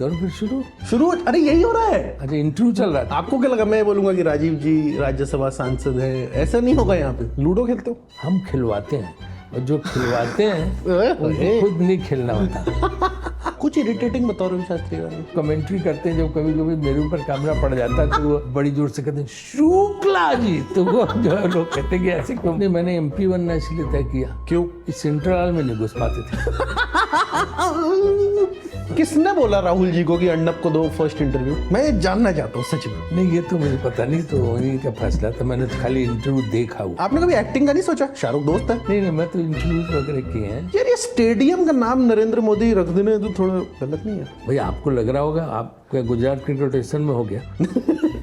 करो फिर शुरू। शुरू? अरे यही हो रहा है। अच्छा इंटरव्यू चल रहा था। आपको क्या लगा मैं बोलूंगा कि राजीव जी राज्यसभा सांसद है? ऐसा नहीं होगा। यहाँ पे लूडो खेलते हो? हम खिलवाते हैं और जो खिलवाते हैं उनको खुद नहीं खेलना होता। कुछ इरिटेटिंग बताओ रवि शास्त्री गाने। कमेंट्री करते हैं जब कभी कभी मेरे ऊपर कैमरा पड़ जाता है तो वो बड़ी जोर से कहते हैं शुक्ला जी, तो वो जो है लोग कहते हैं कि ऐसे क्यों। नहीं, मैंने MP बनना इसलिए तय किया। क्यों? इस सेंट्रल हॉल में नहीं घुस पाते थे। किसने बोला राहुल जी को कि अर्नब को दो फर्स्ट इंटरव्यू? मैं जानना चाहता हूँ सच में। नहीं ये तो मुझे पता नहीं, तो उन्हीं का फैसला था। मैंने तो खाली इंटरव्यू देखा हुआ। आपने कभी एक्टिंग का नहीं सोचा? शाहरुख दोस्त है। नहीं, मैं तो इंटरव्यूज वगैरह किए हैं। यार ये स्टेडियम का नाम नरेंद्र मोदी रख देने तो थोड़ा गलत नहीं है? भाई आपको लग रहा होगा आप क्या गुजरात क्रिकेट स्टेशन में हो गया।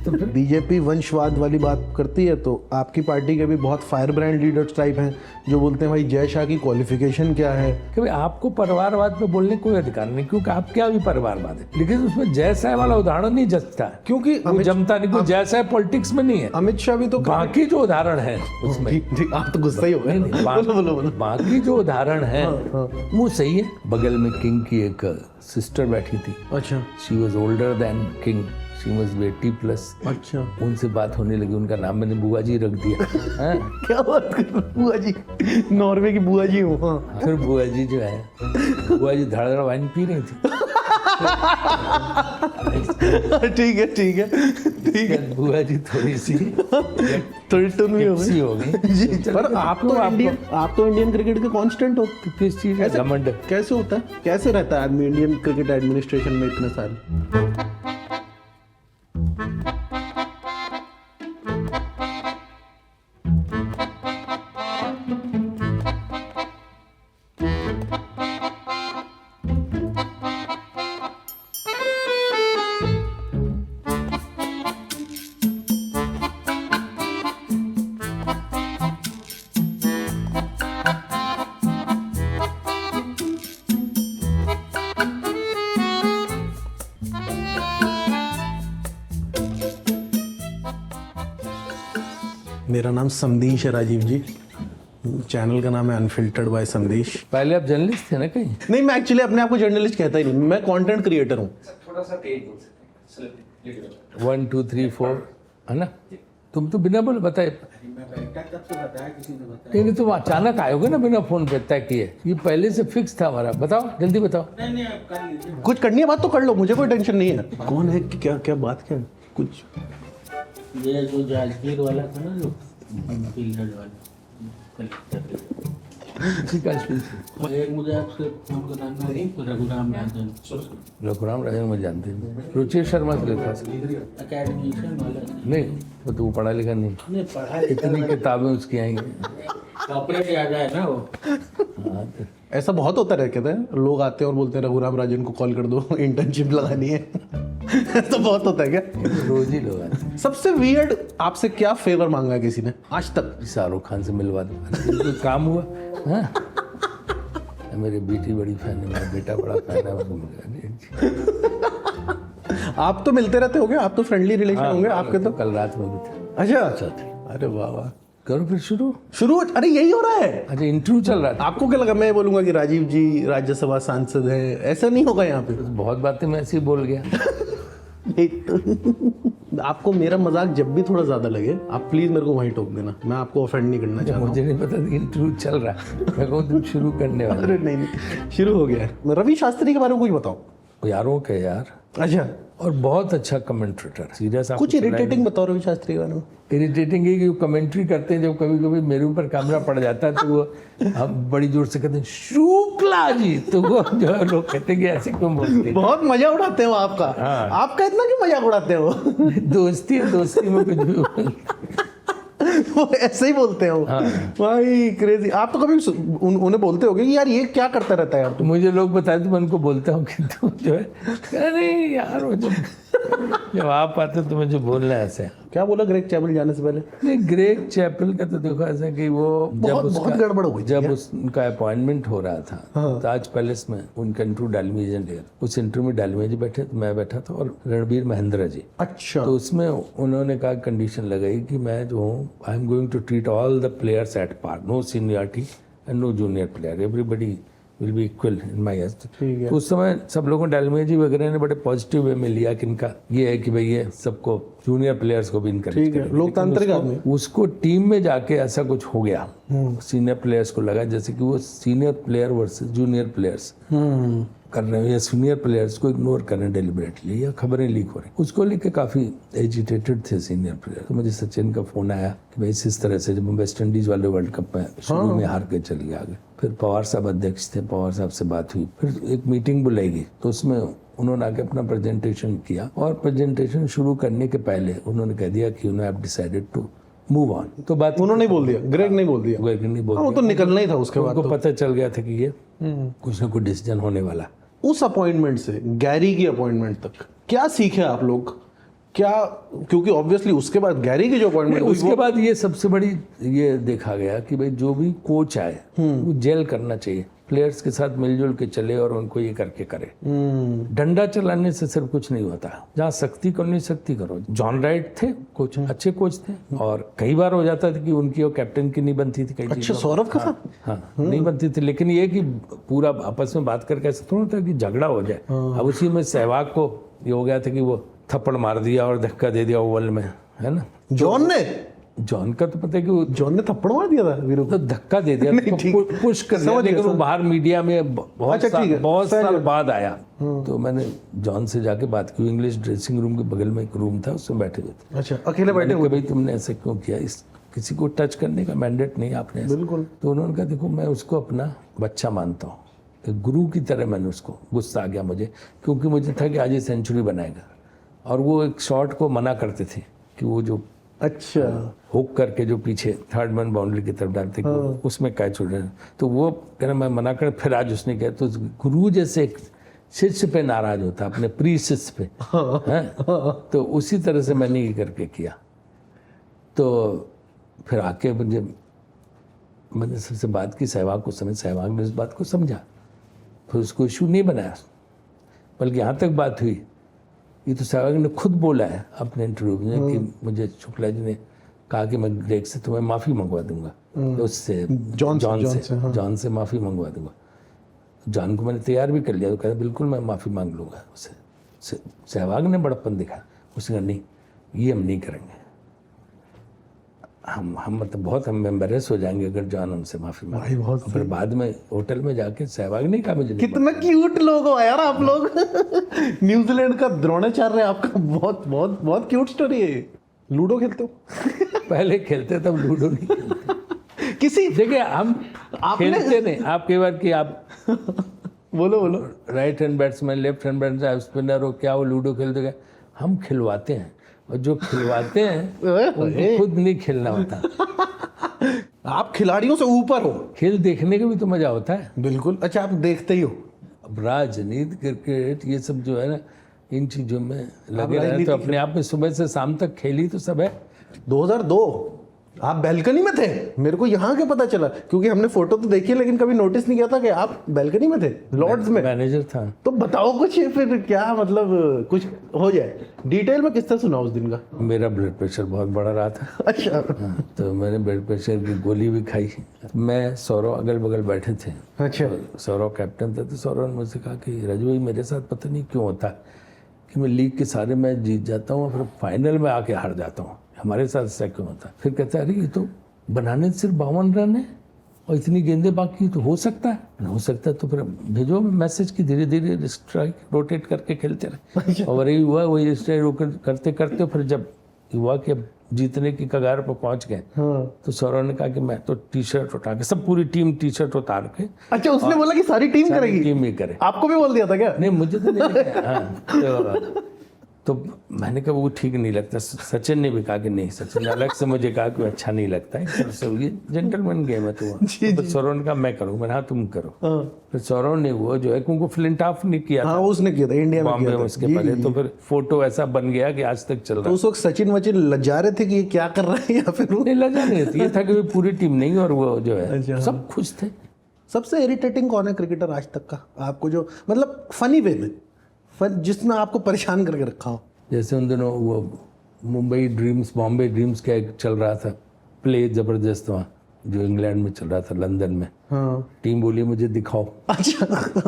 तो फिर बीजेपी वंशवाद वाली बात करती है तो आपकी पार्टी के भी बहुत फायर ब्रांड लीडर्स टाइप हैं जो बोलते हैं भाई जय शाह की क्वालिफिकेशन क्या है। कि भाई आपको परिवारवाद पे बोलने कोई अधिकार नहीं, क्योंकि आप क्या भी परिवारवाद है, लेकिन उसमें जय शाह वाला उदाहरण नहीं जचता है, क्योंकि वो जमता नहीं। जय शाह पॉलिटिक्स में नहीं है। अमित शाह भी तो बाकी जो उदाहरण है उसमें आप तो गुस्सा ही हो गए। बोलो। बाकी जो उदाहरण है वो सही है। बगल में किंग की एक सिस्टर बैठी थी। अच्छा। She was older than king, she was 80+। अच्छा। उनसे बात होने लगी, उनका नाम मैंने बुआ जी रख दिया। क्या बात कर रहे हो? बुआ जी? नॉर्वे की बुआ जी हो? हाँ। फिर बुआ जी जो है, बुआ जी धड़ वाइन पी रही थी। ठीक है। बुआ जी थोड़ी सी टुन भी हो गई जी। पर आप तो इंडियन क्रिकेट के कांस्टेंट हो। किस चीज का घमंड? कैसे होता है, कैसे रहता है आदमी इंडियन क्रिकेट एडमिनिस्ट्रेशन में इतने साल? मेरा नाम संदेश है राजीव जी। चैनल का नाम है अनफिल्टर्ड बाय संदेश। पहले आप जर्नलिस्ट थे ना कहीं? नहीं, मैं एक्चुअली अपने आप को जर्नलिस्ट कहता ही नहीं, मैं कंटेंट क्रिएटर हूँ। थोड़ा सा तेज बोल सकते हैं। 1 2 3 4 है ना? तुम तो बिना बोले बताए। नहीं, तुम अचानक आयोगे ना बिना फोन पे तय किए। ये पहले से फिक्स था हमारा। बताओ जल्दी बताओ। नहीं आप कर लीजिए। कुछ करनी है बात तो कर लो, मुझे कोई टेंशन नहीं है। कौन है, क्या बात क्या है? कुछ ये जो जाजगीर वाला था ना, जो पिलर वाला कलेक्टर, एक मुझे आपसे फोन कराना है। रघुराम राजन। रघुराम राजन में जानते हैं, रुचि शर्मा से लिखा। अकेडमिशियन वाला नहीं, वो तो पढ़ा लिखा नहीं। नहीं पढ़ा इतनी किताबें उसकी आएंगी। कॉपरेट याद है ना वो। हाँ तो ऐसा बहुत होता है, कहते हैं लोग आते हैं और बोलते हैं रघुराम राजन को कॉल कर दो, इंटर्नशिप लगानी है। तो बहुत होता है क्या? रोज ही लोग आते हैं। सबसे वियर्ड आपसे क्या फेवर मांगा है किसी ने आज तक? शाहरुख खान से मिलवा दो, कोई काम हुआ? हाँ? मेरी बेटी बड़ी फैन है, मेरा बेटा बड़ा फैन है। आप तो मिलते रहते होंगे, आप तो फ्रेंडली रिलेशन होंगे आपके तो। कल रात में भी थे। अच्छा। अरे वाह वाह। करो फिर शुरू। अरे यही हो रहा है। अच्छा इंटरव्यू चल रहा था। आपको क्या लगा मैं बोलूंगा कि राजीव जी राज्यसभा सांसद है? ऐसा नहीं होगा यहाँ पे। बहुत बातें मैं ऐसे ही बोल गया। नहीं तो आपको मेरा मजाक जब भी थोड़ा ज्यादा लगे आप प्लीज मेरे को वहीं टोक देना, मैं आपको ऑफेंड नहीं करना चाहता हूँ। मुझे नहीं पता इंटरव्यू चल रहा है, मैं कहूँ तुम शुरू करने वाले। अरे नहीं, शुरू हो गया है। रवि शास्त्री के बारे में कुछ बताओ। यारों के यार। अच्छा। और बहुत अच्छा कमेंट्रेटर। सीरियस कुछ इरिटेटिंग बताओ रवि शास्त्री के बारे में। इरिटेटिंग है कि वो कमेंट्री करते हैं जब कभी कभी मेरे ऊपर कैमरा पड़ जाता है तो वो हम बड़ी जोर से कहते हैं शुक्ला जी, तो वो जो है लोग कहते हैं कि ऐसे क्यों बोलते हैं। बहुत मजा उड़ाते हो आपका। हाँ। आपका इतना क्यों मजाक उड़ाते हो? दोस्ती में कुछ भी बोलते। वो ऐसे ही बोलते हो। हाँ। भाई क्रेजी। आप तो कभी उन्हें बोलते होगे कि यार ये क्या करता रहता है यार? तो मुझे लोग बताए तो मैं उनको बोलता हूँ कि तुम जो है, अरे यार वो जब आप आते तो मुझे बोलना है ऐसे। क्या बोला ग्रेग चैपल जाने से पहले? नहीं, ग्रेग चैपल का तो देखो ऐसा कि वो बहुत गड़बड़ हो गई थी जब यार। उसका अपॉइंटमेंट हो रहा था ताज पैलेस में, उनका इंटरव्यू डालमी एजेंट, उस इंटरव्यू में डालमी जी बैठे तो मैं बैठा था और रणबीर महेंद्र जी। अच्छा। तो उसमें उन्होंने कहा कंडीशन लगाई कि मैं जो हूँ I am going to treat all the players at par, no seniority and no junior player, everybody will be equal in my age. ठीक है। तो उस समय सब लोगों डालमिया जी वगैरह ने बड़े पॉजिटिव वे में लिया कि इनका ये है कि भाई ये सबको जूनियर प्लेयर्स को भी इनकरेज ठीक है, लोकतांत्रिक आदमी। उसको टीम में जाके ऐसा कुछ हो गया, सीनियर प्लेयर्स को लगा जैसे कि वो senior player versus junior players कर रहे हैं या सीनियर प्लेयर्स को इग्नोर कर रहे हैं डेलिबरेटली, या खबरें लीक हो रही, उसको लेके काफ़ी एजिटेटेड थे सीनियर प्लेयर। तो मुझे सचिन का फ़ोन आया कि भाई इस तरह से, जब वेस्ट इंडीज़ वाले वर्ल्ड कप में शुरू में हार के चले आगे, फिर पवार साहब अध्यक्ष थे, पवार साहब से बात हुई, फिर एक मीटिंग बुलाई गई, तो उसमें उन्होंने आके अपना प्रेजेंटेशन किया, और प्रेजेंटेशन शुरू करने के पहले उन्होंने कह दिया कि you have decided to move on. तो बात उन्होंने नहीं बोल दिया, ग्रेग नहीं बोल दिया, ग्रेग नहीं बोल वो तो निकलना ही था उसके बाद। उनको पता चल गया था कि ये कुछ ना कुछ डिसीजन होने वाला। उस अपॉइंटमेंट से गैरी की अपॉइंटमेंट तक क्या सीखे आप लोग? क्या, क्योंकि ऑब्वियसली उसके बाद गैरी की जो अपॉइंटमेंट हुई, उसके बाद ये सबसे बड़ी ये देखा गया कि भाई जो भी कोच आए वो जेल करना चाहिए, प्लेयर्स के साथ मिलजुल के चले और उनको ये करके करे। डंडा चलाने से सिर्फ कुछ नहीं होता, जहाँ सख्ती करनी सख्ती करो। जॉन राइट थे कोच, अच्छे कोच थे, और कई बार हो जाता था कि उनकी और कैप्टन की नहीं बनती थी कई अच्छा सौरभ का साथ? हाँ नहीं बनती थी, लेकिन ये कि पूरा आपस में बात करके ऐसा थोड़ा था कि झगड़ा हो जाए। अब उसी में सहवाग को ये हो गया था कि वो थप्पड़ मार दिया और धक्का दे दिया ओवल में, है ना। जॉन का तो पता है कि वो जॉन ने थप्पड़ मार दिया था वीरू को, तो धक्का दे दिया, पुश कर दिया, लेकिन वो बाहर मीडिया में बहुत साल बाद आया। तो मैंने जॉन से जाके बात की, इंग्लिश ड्रेसिंग रूम के बगल में एक रूम था, उसमें बैठे हुए थे। अच्छा, अकेले बैठे हुए? भाई तुमने ऐसे क्यों किया, इस किसी को टच करने का मैंडेट नहीं आपने। बिल्कुल। तो उन्होंने कहा देखो मैं उसको अपना बच्चा मानता हूँ, एक गुरु की तरह मैंने उसको, गुस्सा आ गया मुझे, क्योंकि मुझे था कि आज ये सेंचुरी बनाएगा, और वो एक शॉट को मना करते थे कि वो जो अच्छा हुक करके जो पीछे थर्ड मैन बाउंड्री की तरफ डालते उसमें कैच हो रहे, तो वो कहना मैं मना कर, फिर आज उसने कहा, तो गुरु जैसे एक शिष्य पे नाराज होता अपने प्रिय शिष्य पे, हैं, तो उसी तरह से मैंने ये करके किया। तो फिर आके मुझे, मैंने सबसे बात की, सहवाग को समझ, सहवाग ने इस बात को समझा, फिर उसको इशू नहीं बनाया, बल्कि यहाँ तक बात हुई, ये तो सहवाग ने खुद बोला है अपने इंटरव्यू में कि मुझे शुक्ला जी ने कहा कि मैं ग्रेग से तुम्हें माफ़ी मंगवा दूंगा, उससे जॉन से माफ़ी मंगवा दूंगा। जॉन को मैंने तैयार भी कर लिया, तो कहता बिल्कुल मैं माफ़ी मांग लूँगा उससे। सहवाग ने बड़प्पन दिखा, उसने कहा नहीं ये हम नहीं करेंगे, हम मतलब बहुत हम एम्बेरस हो जाएंगे अगर जॉन हमसे माफ़ी मांगे। बहुत फिर बाद में होटल में जाके सहवाग नहीं कहा मुझे, कितना क्यूट लोग हो यार आप लोग। न्यूजीलैंड का द्रोणाचार्य आपका, बहुत बहुत बहुत क्यूट स्टोरी है। लूडो खेलते हो? पहले खेलते तब लूडो नहीं खेलते। किसी देखिए हम खेलते नहीं, आप कई बार कि आप बोलो right hand batsman, left hand batsman, spinner हो, क्या वो लूडो खेलते क्या, हम खिलवाते हैं, और जो खिलवाते हैं उनको खुद नहीं खेलना होता। आप खिलाड़ियों से ऊपर हो, खेल देखने का भी तो मजा होता है। बिल्कुल। अच्छा, आप देखते ही हो। अब राजनीति, क्रिकेट, ये सब जो है ना, इन चीजों में लगे रहे तो अपने आप में सुबह से शाम तक खेली तो सब है। 2002 आप बैल्कनी में थे, मेरे को यहाँ के पता चला, क्योंकि हमने फोटो तो देखी लेकिन कभी नोटिस नहीं किया था कि आप बैल्कनी में थे, लॉर्ड्स में। मैनेजर था। तो बताओ कुछ, फिर क्या मतलब कुछ हो जाए, डिटेल में किस तरह सुना उस दिन का? मेरा ब्लड प्रेशर बहुत बढ़ रहा था। अच्छा। तो मैंने ब्लड प्रेशर की गोली भी खाई। मैं सौरव अगल बगल बैठे थे। अच्छा। सौरव कैप्टन थे, तो सौरव ने मुझसे कहा कि राजू भाई मेरे साथ पता नहीं क्यों होता कि मैं लीग के सारे मैच जीत जाता हूँ, फिर फाइनल में आके हार जाता हूँ, हमारे साथ ऐसा क्यों होता है? फिर कहता है अरे ये तो बनाने सिर्फ 52 रन है और इतनी गेंदें बाकी, तो हो सकता है। हो सकता है तो फिर भेजो मैसेज की, धीरे धीरे स्ट्राइक रोटेट करके खेलते रहे। और वही हुआ, वही स्ट्राइक करते करते फिर जब हुआ कि अब जीतने की कगार पर पहुंच गए, तो सौरव ने कहा कि मैं तो टी शर्ट उठा के, सब पूरी टीम टी शर्ट उतार के। अच्छा, उसने बोला कि सारी टीम करेगी? टीम ही करे। आपको भी बोल दिया था क्या? नहीं, मुझे तो नहीं। हाँ, तो मैंने कहा वो ठीक नहीं लगता। सचिन ने भी कहा कि नहीं, सचिन ने अलग से मुझे कहा कि अच्छा नहीं लगता है, ये जेंटलमैन गेम है। तो सौरव ने कहा मैं करूँ, मैंने हाँ तुम करो। फिर सौरव ने वो जो है, क्योंकि फ्लिंट ऑफ नहीं किया था, उसने किया था इंडिया में, बॉम्बे में उसके पहले, तो फिर फोटो ऐसा बन गया कि आज तक चल रहा है। तो उस वक्त सचिन वचिन लजा रहे थे कि ये क्या कर रहा है, या फिर नहीं लजा नहीं थी, ये था कि पूरी टीम नहीं, और वो जो है सब खुश थे। सबसे इरिटेटिंग कौन है क्रिकेटर आज तक का आपको, जो मतलब फनी वे में, जिसने आपको परेशान करके रखा हो? जैसे उन दिनों वो मुंबई ड्रीम्स, बॉम्बे ड्रीम्स का एक चल रहा था प्ले, जबरदस्त वहाँ जो इंग्लैंड में चल रहा था, लंदन में। हाँ टीम बोली मुझे दिखाओ, अच्छा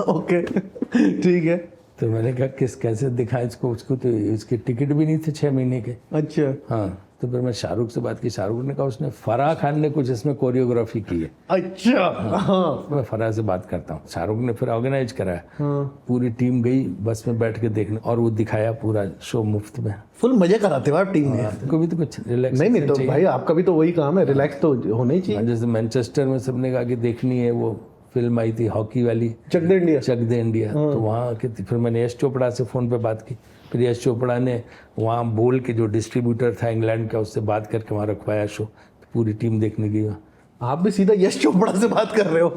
ओके ठीक है। तो मैंने कहा कैसे दिखाएं इसको, उसको तो इसके टिकट भी नहीं थे 6 महीने के। अच्छा हाँ, तो फिर मैं शाहरुख से बात की, शाहरुख ने कहा उसने फराह खान ने कुछ इसमें कोरियोग्राफी की है। अच्छा हाँ मैं फराह से बात करता हूँ। शाहरुख ने फिर ऑर्गेनाइज कराया, हाँ पूरी टीम गई बस में बैठ के देखने, और वो दिखाया पूरा शो मुफ्त में। फुल मजे कराते हो आप टीम में। उनको भी तो कुछ रिलैक्स नहीं तो भाई आपका भी तो वही काम है, रिलैक्स तो होना ही चाहिए। जैसे मैनचेस्टर में सबने कहा कि देखनी है, वो फिल्म आई थी हॉकी वाली, चक दे इंडिया। चक दे इंडिया, तो वहाँ के फिर मैंने यश चोपड़ा से फ़ोन पे बात की। फिर यश चोपड़ा ने वहाँ बोल के, जो डिस्ट्रीब्यूटर था इंग्लैंड का, उससे बात करके वहाँ रखवाया शो, तो पूरी टीम देखने गई वहाँ। आप भी सीधा यश चोपड़ा से बात कर रहे हो।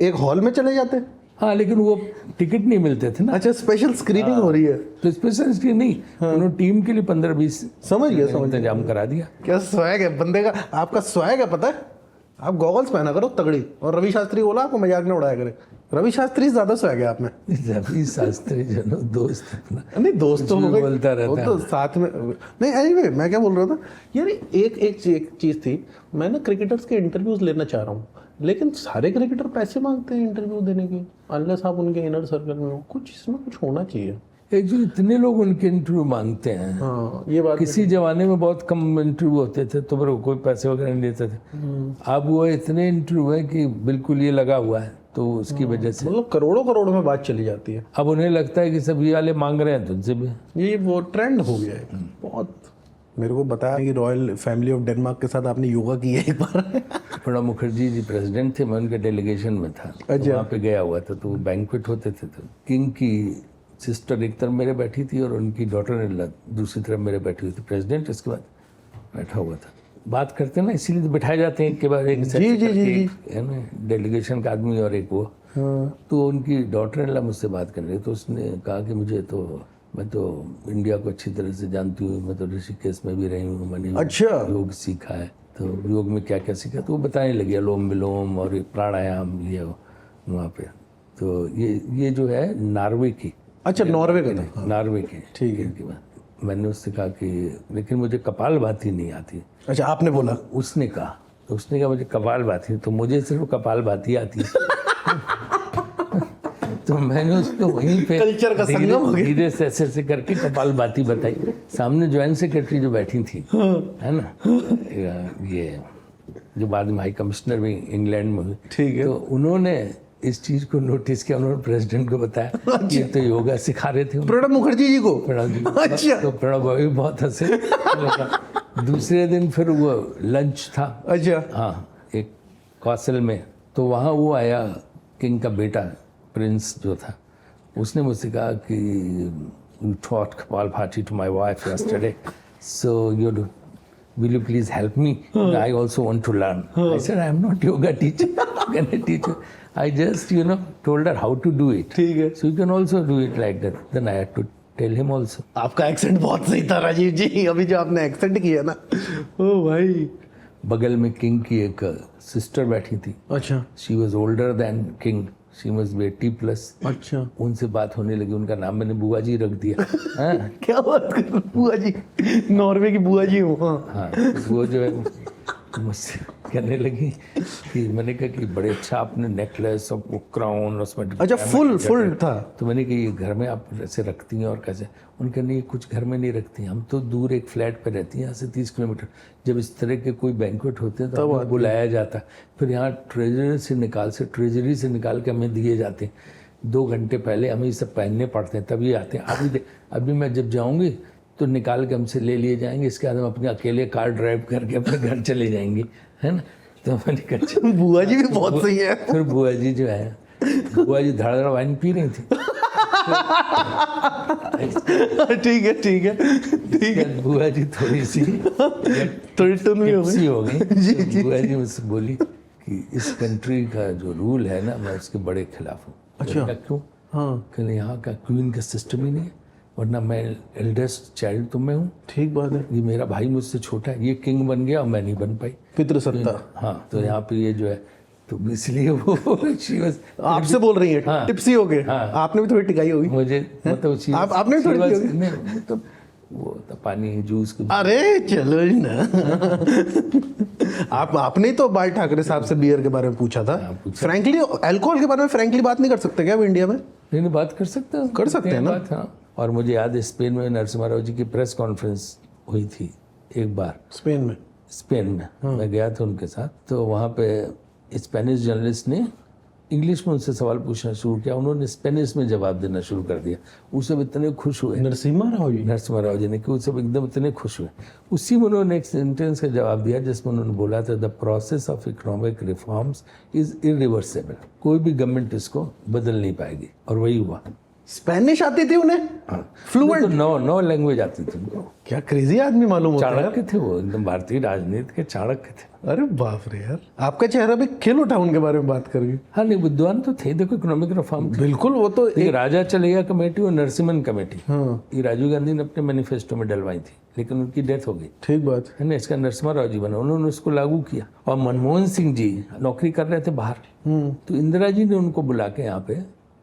एक हॉल में चले जाते। हाँ, लेकिन वो टिकट नहीं मिलते थे ना। अच्छा स्पेशल स्क्रीनिंग हो रही है। तो स्पेशल स्क्रीन नहीं, उन्होंने टीम के लिए 15-20 समझ गया इंतजाम करा दिया। क्या स्वैग है बंदे का, आपका स्वैग है पता है। आप गॉगल्स पहना करो तगड़ी, और रवि शास्त्री बोला आपको मजाक में उड़ाया करे। रवि शास्त्री ज्यादा स्वैग है आप में। रवि शास्त्री जो दोस्त अपना, नहीं दोस्त तो हो गए, बोलता वो रहता तो साथ में। नहीं एनीवे मैं क्या बोल रहा था यार, एक चीज थी, मैं ना क्रिकेटर्स के इंटरव्यूज लेना चाह रहा हूँ, लेकिन सारे क्रिकेटर पैसे मांगते हैं इंटरव्यू देने के, अनलेस आप उनके इनर सर्कल में हो। कुछ इसमें कुछ होना चाहिए। एक जो इतने लोग उनके इंटरव्यू मांगते हैं। हाँ ये बात। किसी जमाने में बहुत कम इंटरव्यू होते थे, तो फिर कोई पैसे वगैरह नहीं लेते थे। अब वो इतने इंटरव्यू है कि बिल्कुल ये लगा हुआ है, तो उसकी वजह से मतलब करोड़ों में बात चली जाती है। अब उन्हें लगता है कि सब ये वाले मांग रहे हैं, तो उनसे भी। ये वो ट्रेंड हो गया है बहुत। मेरे को बताया कि रॉयल फैमिली ऑफ डेनमार्क के साथ आपने योगा किया एक बार। प्रणब मुखर्जी जी प्रेसिडेंट थे, मैं उनके डेलीगेशन में था, तो वहाँ पे गया हुआ था। तो बैंक्वेट होते थे, तो किंग की सिस्टर एक तरफ मेरे बैठी थी और उनकी डॉटर दूसरी तरफ मेरे बैठी हुई थी। प्रेसिडेंट इसके बाद बैठा हुआ था। बात करते हैं ना, इसीलिए तो बैठाए जाते हैं एक के बाद एक, है ना, डेलीगेशन का आदमी और एक वो। तो उनकी डॉटर इन मुझसे बात कर रही, तो उसने कहा कि मैं तो इंडिया को अच्छी तरह से जानती हूँ, मैं तो ऋषिकेश में भी रही हूँ, मैंने योग सीखा है। तो योग में क्या क्या सीखा, तो वो बताने लगी, अनुलोम विलोम और प्राणायाम लिया वहाँ पे। तो ये जो है नॉर्वे की। अच्छा नॉर्वे का था। नॉर्वे की, ठीक है। इनकी बात मैंने उससे कहा कि लेकिन मुझे कपालभाति नहीं आती। अच्छा आपने बोला? उसने कहा मुझे कपालभाति, तो मुझे सिर्फ कपालभाति आती है। तो मैंने उसको वहीं पे कल्चर का संगम हो गया। धीरे से ऐसे करके कपालभाति बताई। सामने ज्वाइंट सेक्रेटरी जो बैठी थी, है ना, ये जो बाद में हाई कमिश्नर भी इंग्लैंड में हुई, ठीक है। तो उन्होंने इस चीज को नोटिस किया, उन्होंने प्रेसिडेंट को बताया कि ये तो योगा सिखा रहे थे प्रणब मुखर्जी जी को। प्रणब जी। अच्छा। तो प्रणब भाई बहुत हंसे। दूसरे दिन फिर वो लंच था। अच्छा हाँ, एक कौशल में, तो वहाँ वो आया, किंग का बेटा प्रिंस जो था, उसने मुझसे कहा कि you taught Kapalbhati to my wife yesterday, so will you please help me? I also want to learn. I said, I am not yoga teacher. How can I teach you? I just told her how to do it. ठीक है। So you can also do it like that. Then I had to tell him also. आपका accent बहुत सही था राजीव जी, अभी जो आपने accent किया ना, ओ भाई। बगल में किंग की एक सिस्टर बैठी थी। अच्छा she was older than king, she must be 80+। अच्छा उनसे बात होने लगी, उनका नाम मैंने बुआ जी रख दिया। हाँ, क्या बात कर रहे हो? बुआ जी, नॉर्वे की बुआ जी हूँ। हाँ वो जो है मुझसे कहने लगी कि मैंने कहा कि बड़े अच्छा आपने नेकलेस और वो क्राउन, उसमें अच्छा फुल था। तो मैंने कहा ये घर में आप ऐसे रखती हैं और कैसे? उनका नहीं, कुछ घर में नहीं रखती, हम तो दूर एक फ्लैट पे रहती हैं, यहाँ से 30 किलोमीटर। जब इस तरह के कोई बैंक्वेट होते हैं तो हमें बुलाया जाता, फिर यहाँ ट्रेजरी से निकाल के हमें दिए जाते हैं। 2 घंटे पहले हमें ये सब पहनने पड़ते हैं, तभी आते हैं। अभी मैं जब जाऊँगी तो निकाल के हमसे ले लिए जाएंगे, इसके बाद हम अपने अकेले कार ड्राइव करके अपने घर चले जाएंगे, है ना। तो मैंने कहा बुआ जी भी बहुत सही है। फिर बुआ जी जो है, बुआ जी धड़ वाइन पी रही थी। ठीक है। बुआ जी थोड़ी सी हो गई। तो बुआ जी मुझसे बोली कि इस कंट्री का जो रूल है ना, मैं उसके बड़े खिलाफ हूँ। अच्छा क्यों? हाँ, कहले यहाँ का क्वीन का सिस्टम ही नहीं है, वरना मैं एल्डेस्ट चाइल्ड तो मैं हूँ। ठीक बात है। ये मेरा भाई मुझसे छोटा है, ये किंग बन गया और मैं नहीं बन पाई, पितृसत्ता। हाँ, तो यहाँ पे ये जो है, तो इसलिए वो आपसे बोल रही है। हाँ, टिप्सी हो गए। हाँ, आपने भी थोड़ी टिकाई होगी। मुझे मतलब आपने भी थोड़ी तो वो था पानी जूस कुछ। अरे चलो ही ना। आपने तो बाल ठाकरे साहब से बियर के बारे में पूछा था। फ्रैंकली अल्कोहल के बारे में फ्रैंकली बात नहीं कर सकते क्या अब इंडिया में? नहीं बात कर सकते हैं, कर सकते हैं ना। बात, हाँ। और मुझे याद है स्पेन में नरसिम्हा राव जी की प्रेस कॉन्फ्रेंस हुई थी एक बार स्पेन में। स्पेन में मैं गया था उनके साथ। तो वहाँ पे स्पेनिश जर्नलिस्ट ने इंग्लिश में उनसे सवाल पूछना शुरू किया, उन्होंने स्पेनिश में जवाब देना शुरू कर दिया। वो सब इतने खुश हुए, नरसिम्हा राव जी ने कि वो सब एकदम इतने खुश हुए। उसी में उन्होंने एक सेंटेंस का जवाब दिया जिसमें उन्होंने बोला था, the process of economic reforms is irreversible, कोई भी गवर्नमेंट इसको बदल नहीं पाएगी। और वही हुआ। स्पेनिश आती थी उन्हें फ्लुएंट? तो नौ लैंग्वेज आती थी उनको। क्या क्रेजी आदमी मालूम होता है। चाणक्य थे वो, एकदम भारतीय राजनीति के चाणक्य थे। अरे बाप रे यार, आपका चेहरा भी खिल उठा उनके बारे में बात करके। हाँ नहीं, विद्वान तो थे। देखो इकोनॉमिक रिफॉर्म बिल्कुल, वो तो एक राजा चलेगा कमेटी और नरसिम्हन कमेटी, हाँ ये राजीव गांधी ने अपने मैनिफेस्टो में डलवाई थी, लेकिन उनकी डेथ हो गई ठीक बात है ना। इसका नरसिम्हा राव जी बना, उन्होंने उसको लागू किया। और मनमोहन सिंह जी नौकरी कर रहे थे बाहर, तो इंदिरा जी ने उनको बुला के यहाँ पे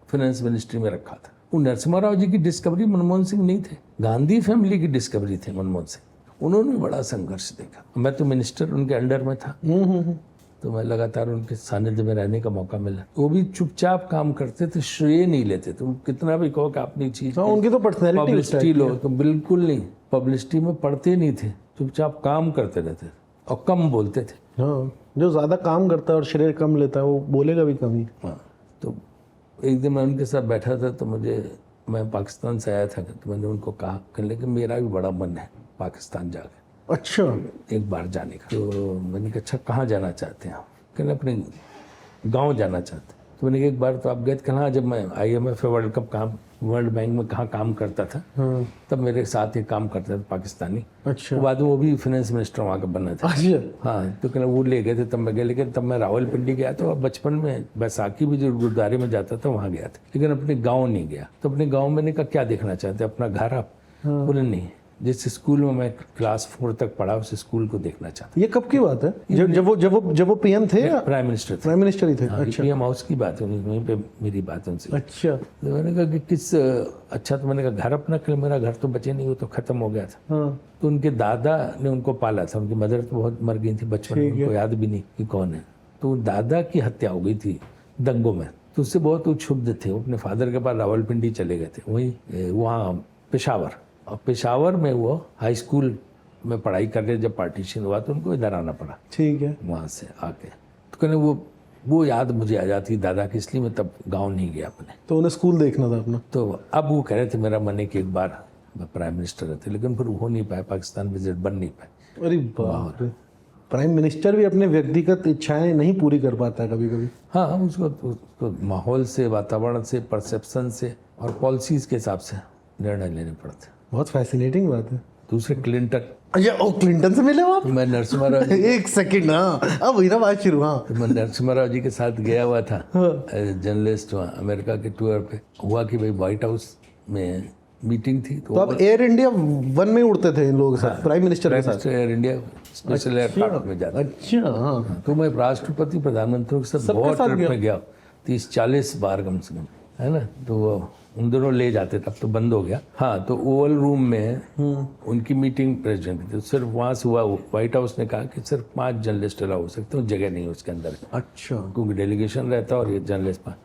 फाइनेंस मिनिस्ट्री में रखा था। वो नरसिम्हा राव जी की डिस्कवरी मनमोहन सिंह नहीं थे, गांधी फैमिली की डिस्कवरी थे मनमोहन सिंह। उन्होंने बड़ा संघर्ष देखा। मैं तो मिनिस्टर उनके अंडर में था, तो मैं लगातार उनके सानिध्य में रहने का मौका मिला। वो भी चुपचाप काम करते थे, श्रेय नहीं लेते। तुम कितना भी कहो कि अपनी चीज उनकी तो पर्सनैलिटी पब्लिसिटी लो, तो बिल्कुल नहीं, पब्लिसिटी में पढ़ते नहीं थे, चुपचाप काम करते रहते थे और कम बोलते थे। हाँ, जो ज्यादा काम करता है और श्रेय कम लेता है वो बोलेगा भी कम ही। हाँ, तो एक दिन मैं उनके साथ बैठा था, तो मैं पाकिस्तान से आया था, तो मैंने उनको कहा कि लेकिन मेरा भी बड़ा मन है पाकिस्तान जाके, अच्छा, एक बार जाने का। तो मैंने कहा अच्छा कहाँ जाना चाहते हैं आप? कहने अपने गांव जाना चाहते हैं। तो मैंने कहा एक बार तो आप गए थे? कहाँ? जब मैं IMF वर्ल्ड बैंक में कहाँ काम करता था, तब मेरे साथ ही काम करता था पाकिस्तानी। अच्छा, बाद में वो भी फाइनेंस मिनिस्टर वहाँ का बना था। अच्छा, हाँ, तो कहना वो ले गए थे, तब मैं गया। लेकिन तब मैं रावलपिंडी गया था, बचपन में बैसाखी भी जो गुरुद्वारे में जाता था वहाँ गया था, लेकिन अपने गाँव नहीं गया। तो अपने गाँव मैंने कहा क्या देखना चाहते हैं, अपना घर आप? बोले नहीं, जिस स्कूल में मैं क्लास 4 तक पढ़ा उस स्कूल को देखना चाहता। ये कब की बात है? जब वो PM थे या प्राइम मिनिस्टर थे? प्राइम मिनिस्टर ही थे। अच्छा, PM हाउस की बात है, वहीं पे मेरी बात उनसे। अच्छा, तो मैंने कहा कि अच्छा, तो मैंने कहा घर अपना, कल मेरा घर तो बचे नहीं, वो तो खत्म हो गया था। हाँ, तो उनके दादा ने उनको पाला था, उनकी मदर तो बहुत मर गई थी बचपन में, उनको याद भी नहीं कि कौन है। तो दादा की हत्या हो गई थी दंगों में, तो उससे बहुत क्षुब्ध थे। वो अपने फादर के पास रावलपिंडी चले गए थे, वहीं वहाँ पेशावर। और पेशावर में वो हाई स्कूल में पढ़ाई कर रहे, जब पार्टीशन हुआ तो उनको इधर आना पड़ा, ठीक है, वहाँ से आके। तो कहने वो याद मुझे आ जाती दादा की, इसलिए मैं तब गांव नहीं गया अपने। तो उन्हें स्कूल देखना था अपना। तो अब वो कह रहे थे मेरा मन है कि एक बार मैं प्राइम मिनिस्टर रहते, लेकिन फिर हो नहीं पाए, पाकिस्तान विजिट बन नहीं पाए। अरे बाप रे, प्राइम मिनिस्टर भी अपने व्यक्तिगत इच्छाएं नहीं पूरी कर पाता कभी कभी। हाँ, उसको माहौल से, वातावरण से, परसेप्शन से और पॉलिसीज के हिसाब से निर्णय लेने पड़ते। बहुत फैसिनेटिंग बात है। दूसरे क्लिंटन, अच्छा, ओ क्लिंटन से मिले हो आप? मैं नरसिम्हा राव एक सेकंड, हाँ अब वही ना बात शुरू। हाँ, तो मैं नरसिम्हा राव जी के साथ गया हुआ था जर्नलिस्ट, वहाँ अमेरिका के टूर पे। हुआ कि भाई व्हाइट हाउस में मीटिंग थी, तो आप एयर इंडिया 1 में उड़ते थे इन लोगों के साथ, प्राइम मिनिस्टर के साथ? एयर इंडिया स्पेशल एयरक्राफ्ट में जाता। अच्छा, हाँ, तो मैं राष्ट्रपति प्रधानमंत्रियों के साथ बहुत ट्रिप में गया, 30-40 बार कम से कम, है ना। तो वो उन दोनों ले जाते, तब तो बंद हो गया। हाँ, तो ओवल रूम में उनकी मीटिंग प्रेसिडेंट की, तो सिर्फ वहाँ से हुआ। व्हाइट हाउस ने कहा कि सिर्फ 5 जर्नलिस्ट अलाउ हो सकते हैं, जगह नहीं उसके अंदर, अच्छा, क्योंकि डेलीगेशन रहता और ये जर्नलिस्ट 5।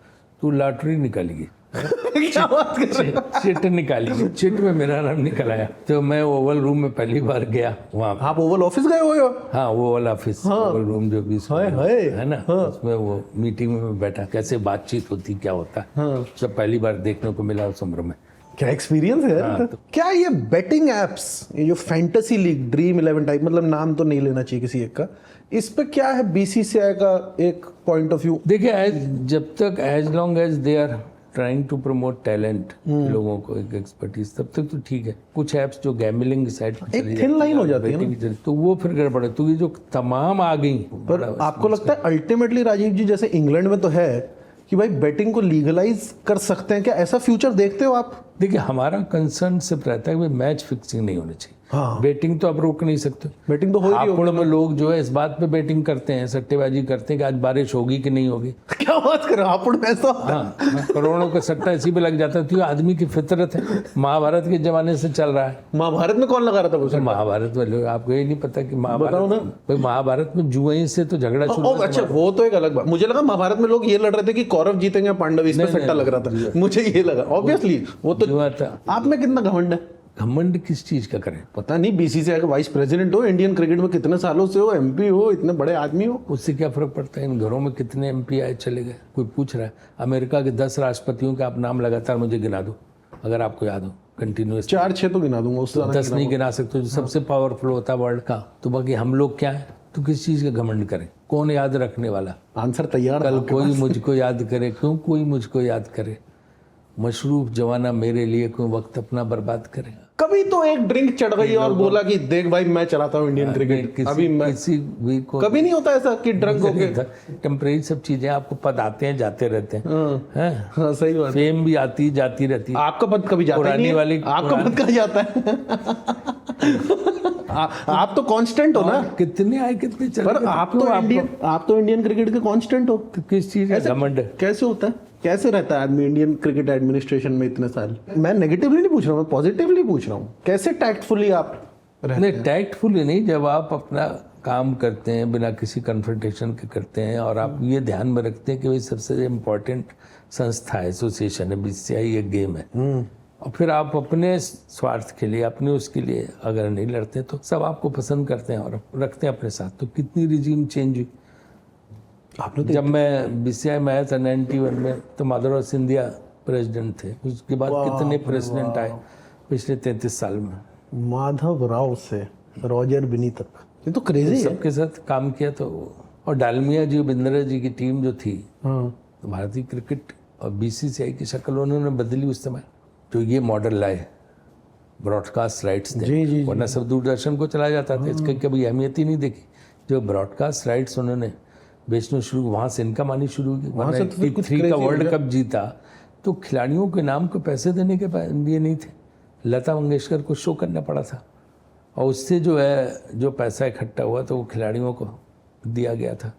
तो लॉटरी निकाली, क्या बात कर रहे हो? चिट निकाली, चिट में मेरा नाम निकल आया। तो मैं ओवल रूम में पहली बार गया वहाँ। आप ओवल ऑफिस गए हो? हाँ, ओवल ऑफिस, ओवल रूम जो भी है ना, उसमें वो मीटिंग में बैठा, कैसे बातचीत होती, क्या होता है, सब पहली बार देखने को मिला उस उम्र में। क्या एक्सपीरियंस है यार। क्या ये बेटिंग एप्स, ये जो फैंटेसी लीग, ड्रीम 11 टाइप, मतलब नाम तो नहीं लेना चाहिए किसी एक का, इस पे क्या है BCCI का एक पॉइंट ऑफ व्यू? देखिए, जब तक as long as they are trying to promote talent, लोगों को एक एक्सपर्टीज, तब तक तो ठीक है। कुछ ऐप्स जो गैमलिंग साइड एक थिन लाइन हो जाती है ना, तो वो फिर गड़बड़ है। तो ये जो तमाम आ गई, पर आपको लगता है अल्टीमेटली राजीव जी, जैसे इंग्लैंड में तो है कि भाई बेटिंग को लीगलाइज कर सकते हैं, क्या ऐसा फ्यूचर देखते हो आप? देखिए, हमारा कंसर्न सिर्फ रहता है कि मैच फिक्सिंग नहीं होनी चाहिए। हाँ। बेटिंग तो आप रोक नहीं सकते। बैटिंग तो हो ही रही हापुड़ में लोग जो है इस बात पे बेटिंग करते हैं, सट्टेबाजी करते हैं कि आज बारिश होगी कि नहीं होगी। क्या बात कर रहे हो, हापुड़ में ऐसा होता है? हाँ, करोड़ों का सट्टा इसी पे लग जाता है। तो ये आदमी की फितरत है, महाभारत के जमाने से चल रहा है। महाभारत में कौन लगा रहा था वो तो सट्टा? महाभारत में लोग, आपको ये नहीं पता कि बताओ ना। भाई महाभारत में जुए से तो झगड़ा शुरू ओ, अच्छा वो तो एक अलग बात। मुझे लगा महाभारत में लोग ये लड़ रहे थे कि कौरव जीतेंगे पांडव, इस पे सट्टा लग रहा था, मुझे ये लगा। ऑब्वियसली वो तो जुआ था। आप में कितना घमंड है? घमंड किस चीज का करें? पता नहीं, बीसीसीआई का वाइस प्रेसिडेंट हो, इंडियन क्रिकेट में कितने सालों से हो, एमपी हो, इतने बड़े आदमी हो। उससे क्या फर्क पड़ता है? इन घरों में कितने एमपी आए चले गए, कोई पूछ रहा है? अमेरिका के 10 राष्ट्रपतियों का आप नाम लगातार मुझे गिना दो, अगर आपको याद हो, कंटिन्यूस। 4-6 तो गिना दूंगा, उससे ज्यादा 10 नहीं गिना सकते, जो सबसे पावरफुल होता है वर्ल्ड का। तो बाकी हम लोग क्या है, तो किस चीज का घमंड करें? कौन याद रखने वाला? आंसर तैयार। कल कोई मुझको याद करे, क्यों कोई मुझको याद करे? मशरूफ जवाना मेरे लिए कोई वक्त अपना बर्बाद करे। कभी तो एक ड्रिंक चढ़ गई और बोला कि देख भाई मैं चलाता हूँ इंडियन क्रिकेट, अभी मैं किसी भी को कभी नहीं होता ऐसा कि ड्रंक होके। टेम्परेरी सब चीजें, आपको पद आते हैं जाते रहते हैं, हैं? हाँ सही बात। फेम भी आती जाती रहती है। आपका पद कभी जाता ही पुरानी नहीं है। वाली- आपका पद कहाँ जाता है? आप तो कांस्टेंट हो ना। कितने आए कितने चले पर गए, आप क्यों तो इंडियन क्रिकेट के कांस्टेंट हो। तो किस चीज का घमंड? कैसे होता है, कैसे रहता है आदमी इंडियन क्रिकेट एडमिनिस्ट्रेशन में इतने साल? मैं नेगेटिवली नहीं पूछ रहा हूँ, मैं पॉजिटिवली पूछ रहा हूँ। कैसे टैक्टफुली आप रहते नहीं, टैक्टफुली नहीं, जब आप अपना काम करते हैं बिना किसी कन्फ्रंटेशन के करते हैं, और आप ये ध्यान में रखते हैं कि भाई सबसे इम्पोर्टेंट संस्था है, एसोसिएशन है, बीसीसीआई एक गेम है, और फिर आप अपने स्वार्थ के लिए, अपने उसके लिए अगर नहीं लड़ते तो सब आपको पसंद करते हैं और रखते हैं अपने साथ। तो कितनी रिजीम चेंज हुई। आपने तो जब मैं बीसीसीआई में आया था 91 में, तो माधवराव सिंधिया प्रेसिडेंट थे। उसके बाद कितने प्रेसिडेंट आए पिछले 33 साल में। माधव राव से रॉजर बिनी तक, ये तो क्रेजी है। सबके साथ काम किया तो। और डालमिया जी, बिंद्रा जी की टीम जो थी, हाँ तो भारतीय क्रिकेट और बीसीसीआई की शक्ल उन्होंने बदली उस समय। जो ये मॉडल लाए, ब्रॉडकास्ट राइट्स जी, जी, जी। वरना सब दूरदर्शन को चला जाता था, इसकी कभी अहमियत ही नहीं देखी। जो ब्रॉडकास्ट राइट्स उन्होंने बेचना शुरू, वहाँ से इनकम आनी शुरू हुई। वहाँ से तो फिर कुछ 83 का crazy हो वर्ल्ड गया। कप जीता तो खिलाड़ियों के नाम को पैसे देने के लिए नहीं थे, लता मंगेशकर को शो करना पड़ा था, और उससे जो है जो पैसा इकट्ठा हुआ तो वो खिलाड़ियों को दिया गया था।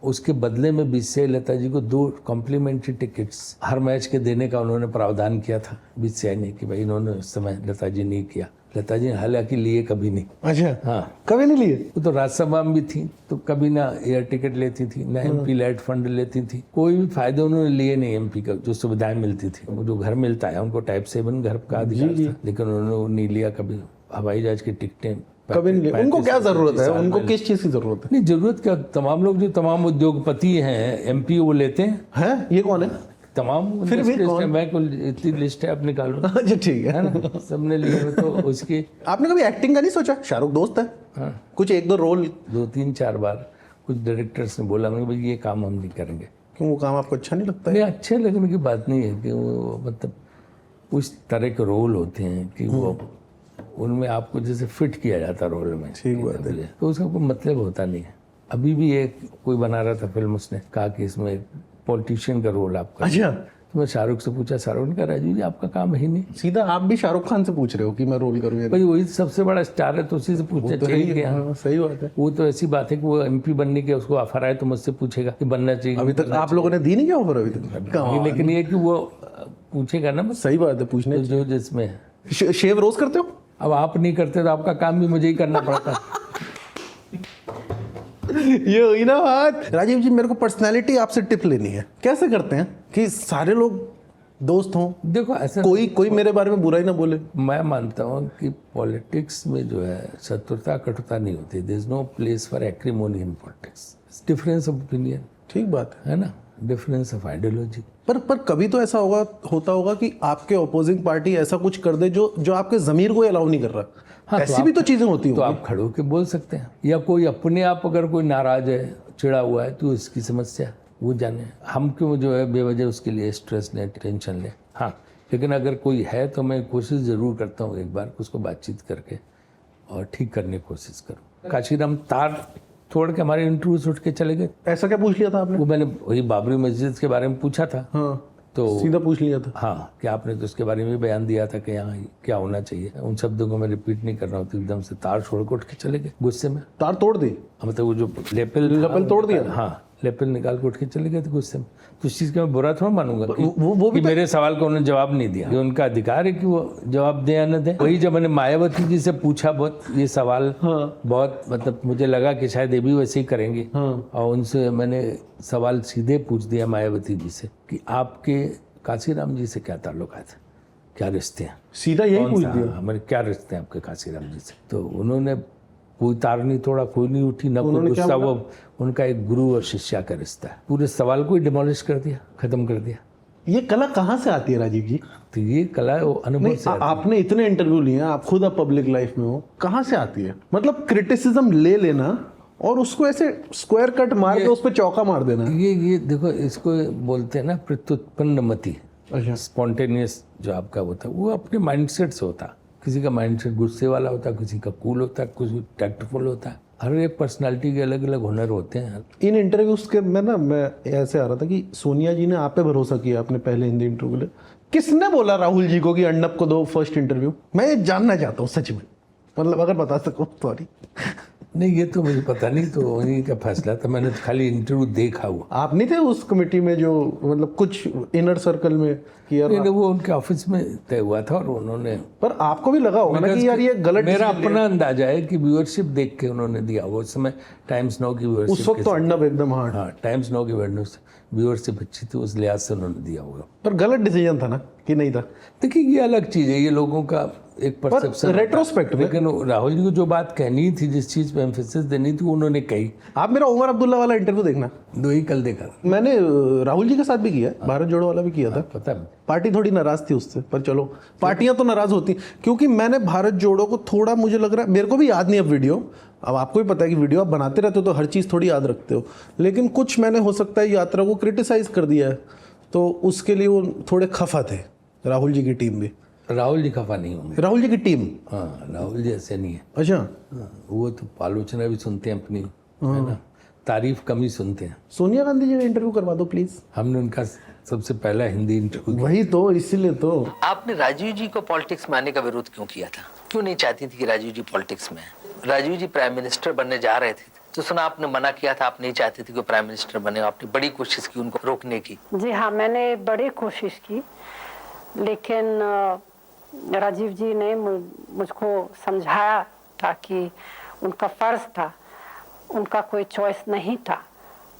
उसके बदले में बीसीसीआई लता जी को 2 कॉम्प्लीमेंट्री टिकट्स हर मैच के देने का उन्होंने प्रावधान किया था बीसीसीआई ने, कि भाई इन्होंने उस समय लता जी नहीं किया। लता जी हालांकि लिए कभी नहीं। अच्छा, हाँ, कभी नहीं लिए। वो तो राज्यसभा में भी थी, तो कभी ना एयर टिकट लेती थी, ना एमपी लाइट फंड लेती थी, कोई भी फायदे उन्होंने लिए नहीं। एमपी का जो सुविधाएं मिलती थी, वो जो घर मिलता है उनको टाइप 7 घर का अधिकार था, लेकिन उन्होंने नहीं लिया कभी। हवाई जहाज की टिकटें कभी नहीं लिए। उनको क्या जरूरत है, उनको किस चीज की जरूरत है? नहीं, जरूरत क्या, तमाम लोग जो तमाम उद्योगपति हैं एमपी वो लेते हैं। हैं, ये कौन है? तमाम फिर भी लिस्ट कौन? है, मैं कुल इतनी लिस्ट है, आप निकाल लो, अच्छा ठीक है। है ना, सबने लिए तो उसकी। आपने कभी एक्टिंग का नहीं सोचा? शाहरुख दोस्त है, हाँ, कुछ 1-2 रोल? 2-3-4 बार कुछ डायरेक्टर्स ने बोला मुझे, भाई ये काम हम नहीं करेंगे। क्यों, वो काम आपको अच्छा नहीं लगता है? नहीं, अच्छे लगने की बात नहीं है कि वो मतलब उस तरह के रोल होते हैं कि वो उनमें आपको जैसे फिट किया जाता रोल में, ठीक बात है। तो उसका कोई मतलब होता नहीं है। अभी भी एक कोई बना रहा था फिल्म, उसने कहा कि इसमें पॉलिटिशियन का रोल आपका। अच्छा, तो मैं शाहरुख से पूछा, शाहरुख ने कहा राजीव जी आपका काम है ही नहीं। सीधा आप भी शाहरुख खान से पूछ रहे हो कि मैं रोल करूँ या नहीं? भाई वही सबसे बड़ा स्टार है, तो उसी से पूछना तो है चाहिए ही, कि हाँ, सही बात है। वो तो ऐसी बात है कि वो एमपी बनने के उसको ऑफर आए तो मुझसे पूछेगा कि बनना चाहिए। अभी तक आप लोगों ने दी नहीं क्या ऑफर अभी तक? नहीं, लेकिन ये कि वो पूछेगा ना, बस सही बात है, पूछने। जो जिसमें है। शेव रोज करते हो? अब आप नहीं करते तो आपका काम भी मुझे ही करना पड़ता। ये हुई ना बात। राजीव जी, मेरे को पर्सनैलिटी आपसे टिप लेनी है। कैसे करते हैं कि सारे लोग दोस्त हों, देखो ऐसा कोई मेरे बारे में बुरा ही ना बोले? मैं मानता हूँ कि पॉलिटिक्स में जो है शत्रुता कटुता नहीं होती। There is no place for acrimony in politics. Difference of opinion, ठीक बात है। है ना, डिफरेंस ऑफ आइडियोलॉजी। पर कभी तो ऐसा होता होगा कि आपके ऑपोजिंग पार्टी ऐसा कुछ कर दे जो आपके जमीर को अलाउ नहीं कर रहा। हाँ, ऐसी भी तो चीजें होती तो होंगी। आप खड़े होकर बोल सकते हैं, या कोई अपने आप अगर कोई नाराज है, चिड़ा हुआ है, तो इसकी समस्या वो जाने। हम क्यों जो है बेवजह उसके लिए स्ट्रेस लें, टेंशन लें। हाँ, लेकिन अगर कोई है तो मैं कोशिश ज़रूर करता हूँ एक बार उसको बातचीत करके और ठीक करने की कोशिश करूँ। काशीराम तार छोड़ के हमारे इंटरव्यूज उठ के चले गए। ऐसा क्या पूछ लिया था आपने? वो मैंने वही बाबरी मस्जिद के बारे में पूछा था, हाँ, तो सीधा पूछ लिया था। हाँ कि आपने तो उसके बारे में भी बयान दिया था कि यहाँ क्या होना चाहिए। उन शब्दों को मैं रिपीट नहीं कर रहा हूँ, तो एकदम से तार छोड़ के उठ के चले गए गुस्से में। तार तोड़ दी, मतलब वो जो लेपल तोड़ दिया? हाँ, लेपल निकाल के उठ के चले गए थे गुस्से में। तो इस चीज़ का मैं बुरा थोड़ा मानूंगा कि, वो भी कि मेरे सवाल का उन्होंने जवाब नहीं दिया। ये उनका अधिकार है कि वो जवाब दें या न दें। वही जब मैंने मायावती जी से पूछा बहुत ये सवाल, बहुत मतलब मुझे लगा कि शायद ये भी वैसे ही करेंगे, और उनसे मैंने सवाल सीधे पूछ दिया मायावती जी से कि आपके काशीराम जी से क्या ताल्लुकात है, क्या रिश्ते हैं। सीधा यही पूछ दिया, हमारे क्या रिश्ते हैं आपके काशीराम जी से। तो उन्होंने कोई तार नहीं तोड़ा, कोई नहीं उठी, ना कोई गुस्सा। वो उनका एक गुरु और शिष्या का रिश्ता है। पूरे सवाल को ही डिमोलिश कर दिया, खत्म कर दिया। ये कला कहाँ से आती है राजीव जी? तो ये कला वो अनुभव से आती है। आपने इतने इंटरव्यू लिए हैं, आप खुद अब पब्लिक लाइफ में हो, कहाँ से आती है? मतलब क्रिटिसिज्म ले लेना और उसको ऐसे स्क्वायर कट मार के उस पर चौका मार देना। ये देखो, इसको बोलते हैं ना प्रत्युत्पन्न मति। अच्छा, स्पॉन्टेनियस जो आपका होता है वो अपने माइंडसेट से होता है। किसी का माइंडसेट गुस्से वाला होता है, किसी का कूल होता है, किसी टैक्टफुल होता है। हर एक पर्सनालिटी के अलग अलग हुनर होते हैं। इन इंटरव्यूज के मैं ऐसे आ रहा था कि सोनिया जी ने आप पे भरोसा किया अपने पहले हिंदी इंटरव्यू के लिए। किसने बोला राहुल जी को कि अर्नब को दो फर्स्ट इंटरव्यू? मैं ये जानना चाहता हूँ सच में, मतलब अगर बता सको। सॉरी नहीं, ये तो मुझे पता नहीं, तो उन्हीं का फैसला था। मैंने तो खाली इंटरव्यू देखा हुआ। आप नहीं थे उस कमेटी में जो मतलब कुछ इनर सर्कल में कि यार वो उनके ऑफिस में तय हुआ था और उन्होंने, पर आपको भी लगा होगा ना कि यार ये गलत मेरा decision अपना अंदाजा है कि व्यूअरशिप देख के उन्होंने दिया। वो उस समय टाइम्स नाउ की लिया। उस व्यूअरशिप, वक्त तो अर्नब एकदम हार्ड, हाँ टाइम्स नाउ की व्यूअरशिप अच्छी थी, उस लिहाज से उन्होंने दिया होगा। पर गलत डिसीजन था ना कि नहीं था? देखिए ये अलग चीज़ है, ये लोगों का एक परसेप्शन। रेट्रोस्पेक्ट में लेकिन राहुल जी को जो बात कहनी थी, जिस चीज़ पे एम्फेसिस देनी थी, उन्होंने कही। आप मेरा उमर अब्दुल्ला वाला इंटरव्यू देखना, दो ही कल देखा, मैंने राहुल जी के साथ भी किया, भारत जोड़ो वाला भी किया था। पता है। पार्टी थोड़ी नाराज थी उससे, पर चलो पार्टियां तो नाराज होती, क्योंकि मैंने भारत जोड़ो को थोड़ा, मुझे लग रहा है, मेरे को भी याद नहीं अब वीडियो, अब आपको भी पता है कि वीडियो आप बनाते रहते हो तो हर चीज़ थोड़ी याद रखते हो, लेकिन कुछ मैंने हो सकता है यात्रा को क्रिटिसाइज कर दिया है, तो उसके लिए वो थोड़े खफा थे। राहुल जी की टीम भी, राहुल जी खफा नहीं होंगे। राहुल जी की टीम, हाँ राहुल जी ऐसे नहीं है। अच्छा, हाँ, वो तो आलोचना भी सुनते हैं अपनी, है ना, तारीफ कम ही सुनते हैं। सोनिया गांधी जी का इंटरव्यू करवा दो प्लीज। हमने उनका सबसे पहला हिंदी इंटरव्यू, वही तो, इसीलिए तो। आपने राजीव जी को पॉलिटिक्स में आने का विरोध क्यों किया था? क्यों नहीं चाहती थी कि राजीव जी पॉलिटिक्स में आए? राजीव जी प्राइम मिनिस्टर बनने जा रहे थे तो सुना आपने मना किया था, आप नहीं चाहती थी कि प्राइम मिनिस्टर बने, आपने बड़ी कोशिश की उनको रोकने की। जी हाँ, मैंने बड़ी कोशिश की, लेकिन राजीव जी ने मुझको समझाया था कि उनका फर्ज था, उनका कोई चॉइस नहीं था।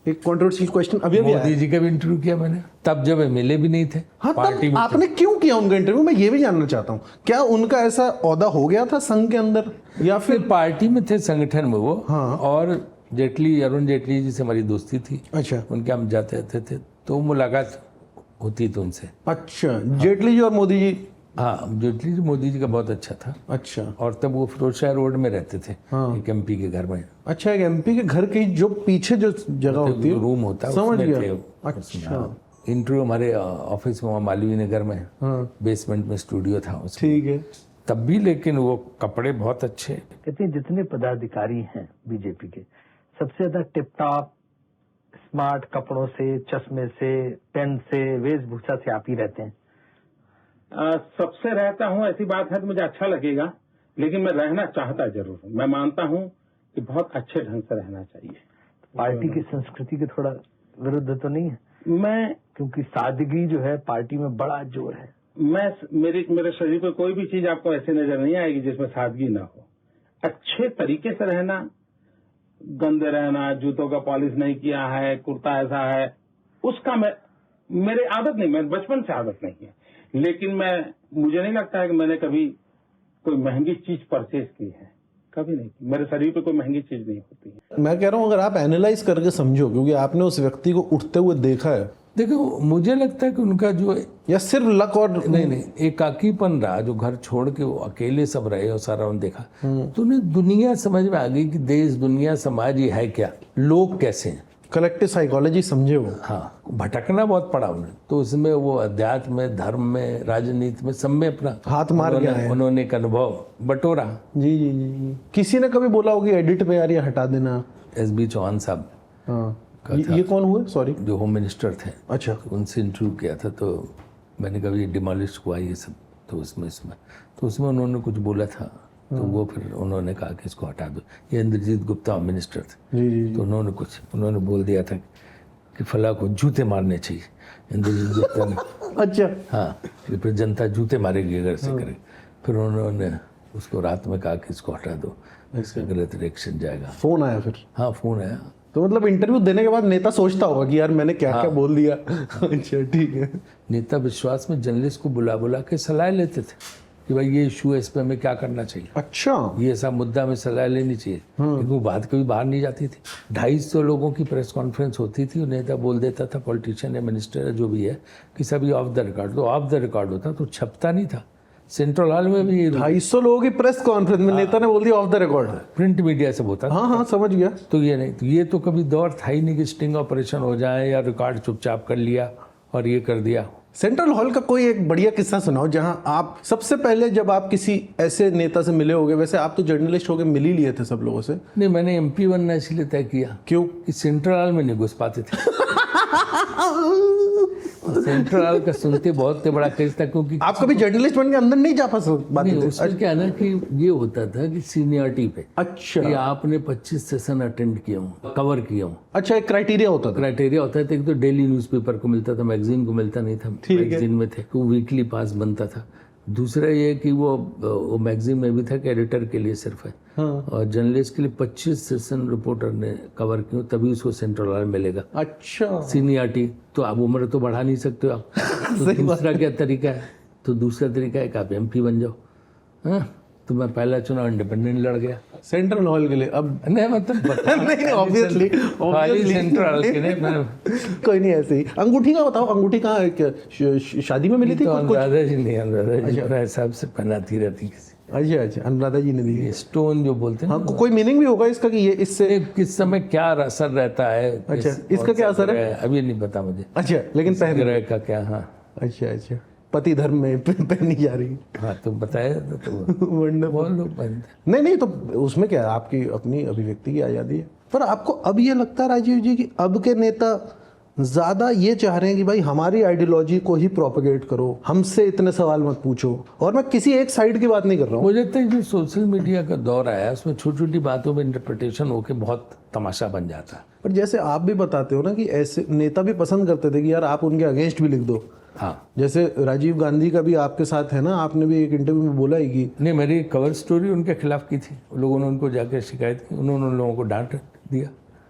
एक कंट्रोवर्शियल क्वेश्चन अभी मोदी जी का भी इंटरव्यू किया मैंने, तब जब एमएलए भी नहीं थे। हाँ, पार्टी तब में आपने क्यों किया उनका इंटरव्यू? मैं ये भी जानना चाहता हूँ, क्या उनका ऐसा औहदा हो गया था संघ के अंदर, या फिर फिर? पार्टी में थे, संगठन में वो। हाँ। और जेटली, अरुण जेटली जी से हमारी दोस्ती थी, अच्छा उनके हम जाते रहते थे, तो मुलाकात होती थी उनसे। अच्छा, जेटली जी और मोदी जी? हाँ, जेटली जी मोदी जी का बहुत अच्छा था। अच्छा और तब वो फिरोज शाह रोड में रहते थे, एक एमपी के घर में। अच्छा, एक एमपी के घर के जो पीछे जो जगह होती है, रूम होता है, समझ उसमें गया। थे। अच्छा, इंटरव्यू हमारे ऑफिस में वहाँ मालवीय नगर में, बेसमेंट में स्टूडियो था उसमें। ठीक है। तब भी लेकिन वो कपड़े बहुत अच्छे। कहते हैं जितने पदाधिकारी हैं बीजेपी के, सबसे ज्यादा टिप टॉप स्मार्ट कपड़ों से, चश्मे से, पेन से, वेशभूषा से आप ही रहते हैं। सबसे रहता हूँ, ऐसी बात है तो मुझे अच्छा लगेगा, लेकिन मैं रहना चाहता जरूर हूँ। मैं मानता हूँ कि बहुत अच्छे ढंग से रहना चाहिए। पार्टी की संस्कृति के थोड़ा विरुद्ध तो नहीं है? मैं, क्योंकि सादगी जो है पार्टी में बड़ा जोर है। मेरे शरीर पे कोई भी चीज आपको ऐसी नजर नहीं आएगी जिसमें सादगी ना हो। अच्छे तरीके से रहना, गंदे रहना, जूतों का पॉलिश नहीं किया है, कुर्ता ऐसा है, उसका मेरे आदत नहीं, मैं बचपन से आदत नहीं है। लेकिन मुझे नहीं लगता है कि मैंने कभी कोई महंगी चीज परचेज की है, कभी नहीं की। मेरे शरीर पे कोई महंगी चीज नहीं होती है। मैं कह रहा हूँ अगर आप एनालाइज करके समझो, क्योंकि आपने उस व्यक्ति को उठते हुए देखा है। देखो, मुझे लगता है कि उनका जो, या सिर्फ लक और नहीं, एकाकीपन रहा, जो घर छोड़ के वो अकेले सब रहे और सारा उन्हें देखा, तो उन्हें दुनिया समझ में आ गई कि देश, दुनिया, समाज ये है क्या, लोग कैसे हैं, कलेक्टिव साइकोलॉजी समझे वो। हाँ, भटकना बहुत पड़ा उन्हें, तो उसमें वो अध्यात्म में, धर्म में, राजनीति में, सब में अपना हाथ मार गया है। उन्होंने एक अनुभव बटोरा। जी जी जी जी। किसी ने कभी बोला होगी एडिट पे यार ये हटा देना? एसबी चौहान साहब, हाँ, का था, ये कौन हुए, सॉरी? जो होम मिनिस्टर थे, अच्छा। तो उनसे इंटरव्यू किया था। तो मैंने कहा ये डिमोलिश हुआ ये सब, तो उसमें उन्होंने कुछ बोला था, तो वो फिर उन्होंने कहा कि इसको हटा दो। ये इंद्रजीत गुप्ता होम मिनिस्टर थे, जी। तो उन्होंने बोल दिया था कि फला को जूते मारने चाहिए, इंद्रजीत गुप्ता ने। अच्छा। हाँ, कि फिर जनता जूते मारेगी अगर ऐसे करेगी। फिर उन्होंने उसको रात में कहा कि इसको हटा दो, इसका गलत रिएक्शन जाएगा। फोन आया फिर? हाँ, फोन आया। तो मतलब इंटरव्यू देने के बाद नेता सोचता होगा कि यार मैंने क्या क्या बोल दिया। अच्छा, ठीक है। नेता विश्वास में जर्नलिस्ट को बुला बुला के सलाह लेते थे कि भाई ये इशू है, इस पर हमें क्या करना चाहिए, अच्छा। ये ऐसा मुद्दा में सलाह लेनी चाहिए, क्योंकि वो बात कभी बाहर नहीं जाती थी। 250 लोगों की प्रेस कॉन्फ्रेंस होती थी, नेता बोल देता था, पॉलिटिशियन या मिनिस्टर जो भी है, कि सभी ऑफ द रिकॉर्ड। तो ऑफ द रिकॉर्ड होता तो छपता नहीं था। सेंट्रल हॉल में भी 250 लोगों की प्रेस कॉन्फ्रेंस में नेता ने बोल दिया of the record. Print media से होता था। हाँ, समझ गया। तो ये नहीं, तो ये तो कभी दौर था ही नहीं कि स्टिंग ऑपरेशन हो जाए या रिकॉर्ड चुपचाप कर लिया और ये कर दिया। सेंट्रल हॉल का कोई एक बढ़िया किस्सा सुनाओ जहां आप सबसे पहले जब आप किसी ऐसे नेता से मिले होगे। वैसे आप तो जर्नलिस्ट होगे, मिल ही लिए थे सब लोगों से। नहीं, मैंने MP बनना इसलिए तय किया। क्यों? कि सेंट्रल हॉल में नहीं घुस पाते थे। सेंट्रल हॉल का सुनते बहुत बड़ा केस था, क्योंकि आप कभी जर्नलिस्ट बन के अंदर नहीं जा पाते थे? उसमें क्या है ना कि ये होता था कि सीनियरिटी पे, अच्छा। कि आपने 25 सेशन अटेंड किया हूँ, कवर किया हूँ। अच्छा, एक क्राइटेरिया होता था। क्राइटेरिया होता था। एक तो डेली न्यूज़पेपर को मिलता था, मैगजीन को मिलता नहीं था, मैगजीन में थे तो वीकली पास बनता था। दूसरा ये कि वो मैगजीन में भी था कि एडिटर के लिए सिर्फ है, और जर्नलिस्ट के लिए 25 सेशन रिपोर्टर ने कवर किया तभी उसको सेंट्रल हॉल मिलेगा। अच्छा। सीनियरिटी तो आप उम्र तो बढ़ा नहीं सकते हो आप। तो दूसरा क्या तरीका है? तो दूसरा तरीका है कि आप MP बन जाओ। हाँ, तो मैं पहला चुनाव इंडिपेंडेंट लड़ गया सेंट्रल हॉल के लिए। अब नहीं, मतलब नहीं, ऑब्वियसली सेंट्रल हॉल के लिए मैं कोई नहीं। ऐसे ही अंगूठी का बताओ, अंगूठी कहाँ शादी में मिली थी? तो कुछ? अनुराधा जी नहीं, अनुराधा जी अपने हिसाब से पहनाती रहती किसी। अच्छा, अनुराधा जी ने दी। ये स्टोन जो बोलते हैं। हाँ, कोई मीनिंग भी होगा इसका कि ये इससे किस समय क्या असर रहता है? अच्छा, इसका क्या असर है? अभी नहीं पता मुझे। अच्छा, लेकिन पहन ग्रह का क्या? हाँ। अच्छा, पति धर्म में पहनी जा रही। हाँ, तो बताया तो वंडरफुल। बहुत लोग पहनते। नहीं, तो उसमें क्या है, आपकी अपनी अभिव्यक्ति की आज़ादी है। पर आपको अब ये लगता है राजीव जी कि अब के नेता ज़्यादा ये चाह रहे हैं कि भाई हमारी आइडियोलॉजी को ही प्रोपेगेट करो, हमसे इतने सवाल मत पूछो? और मैं किसी एक साइड की बात नहीं कर रहा हूँ। मुझे लगता है जो सोशल मीडिया का दौर आया उसमें छोटी छोटी बातों में इंटरप्रिटेशन होकर बहुत तमाशा बन जाता है। पर जैसे आप भी बताते हो ना कि ऐसे नेता भी पसंद करते थे कि यार आप उनके अगेंस्ट भी लिख दो। हाँ, जैसे राजीव गांधी का भी आपके साथ है ना, आपने भी एक इंटरव्यू में बोला ही कि नहीं, मेरी कवर स्टोरी उनके खिलाफ की थी। लोगों ने उनको जाकर शिकायत की, उन्होंने उन लोगों को डांट दिया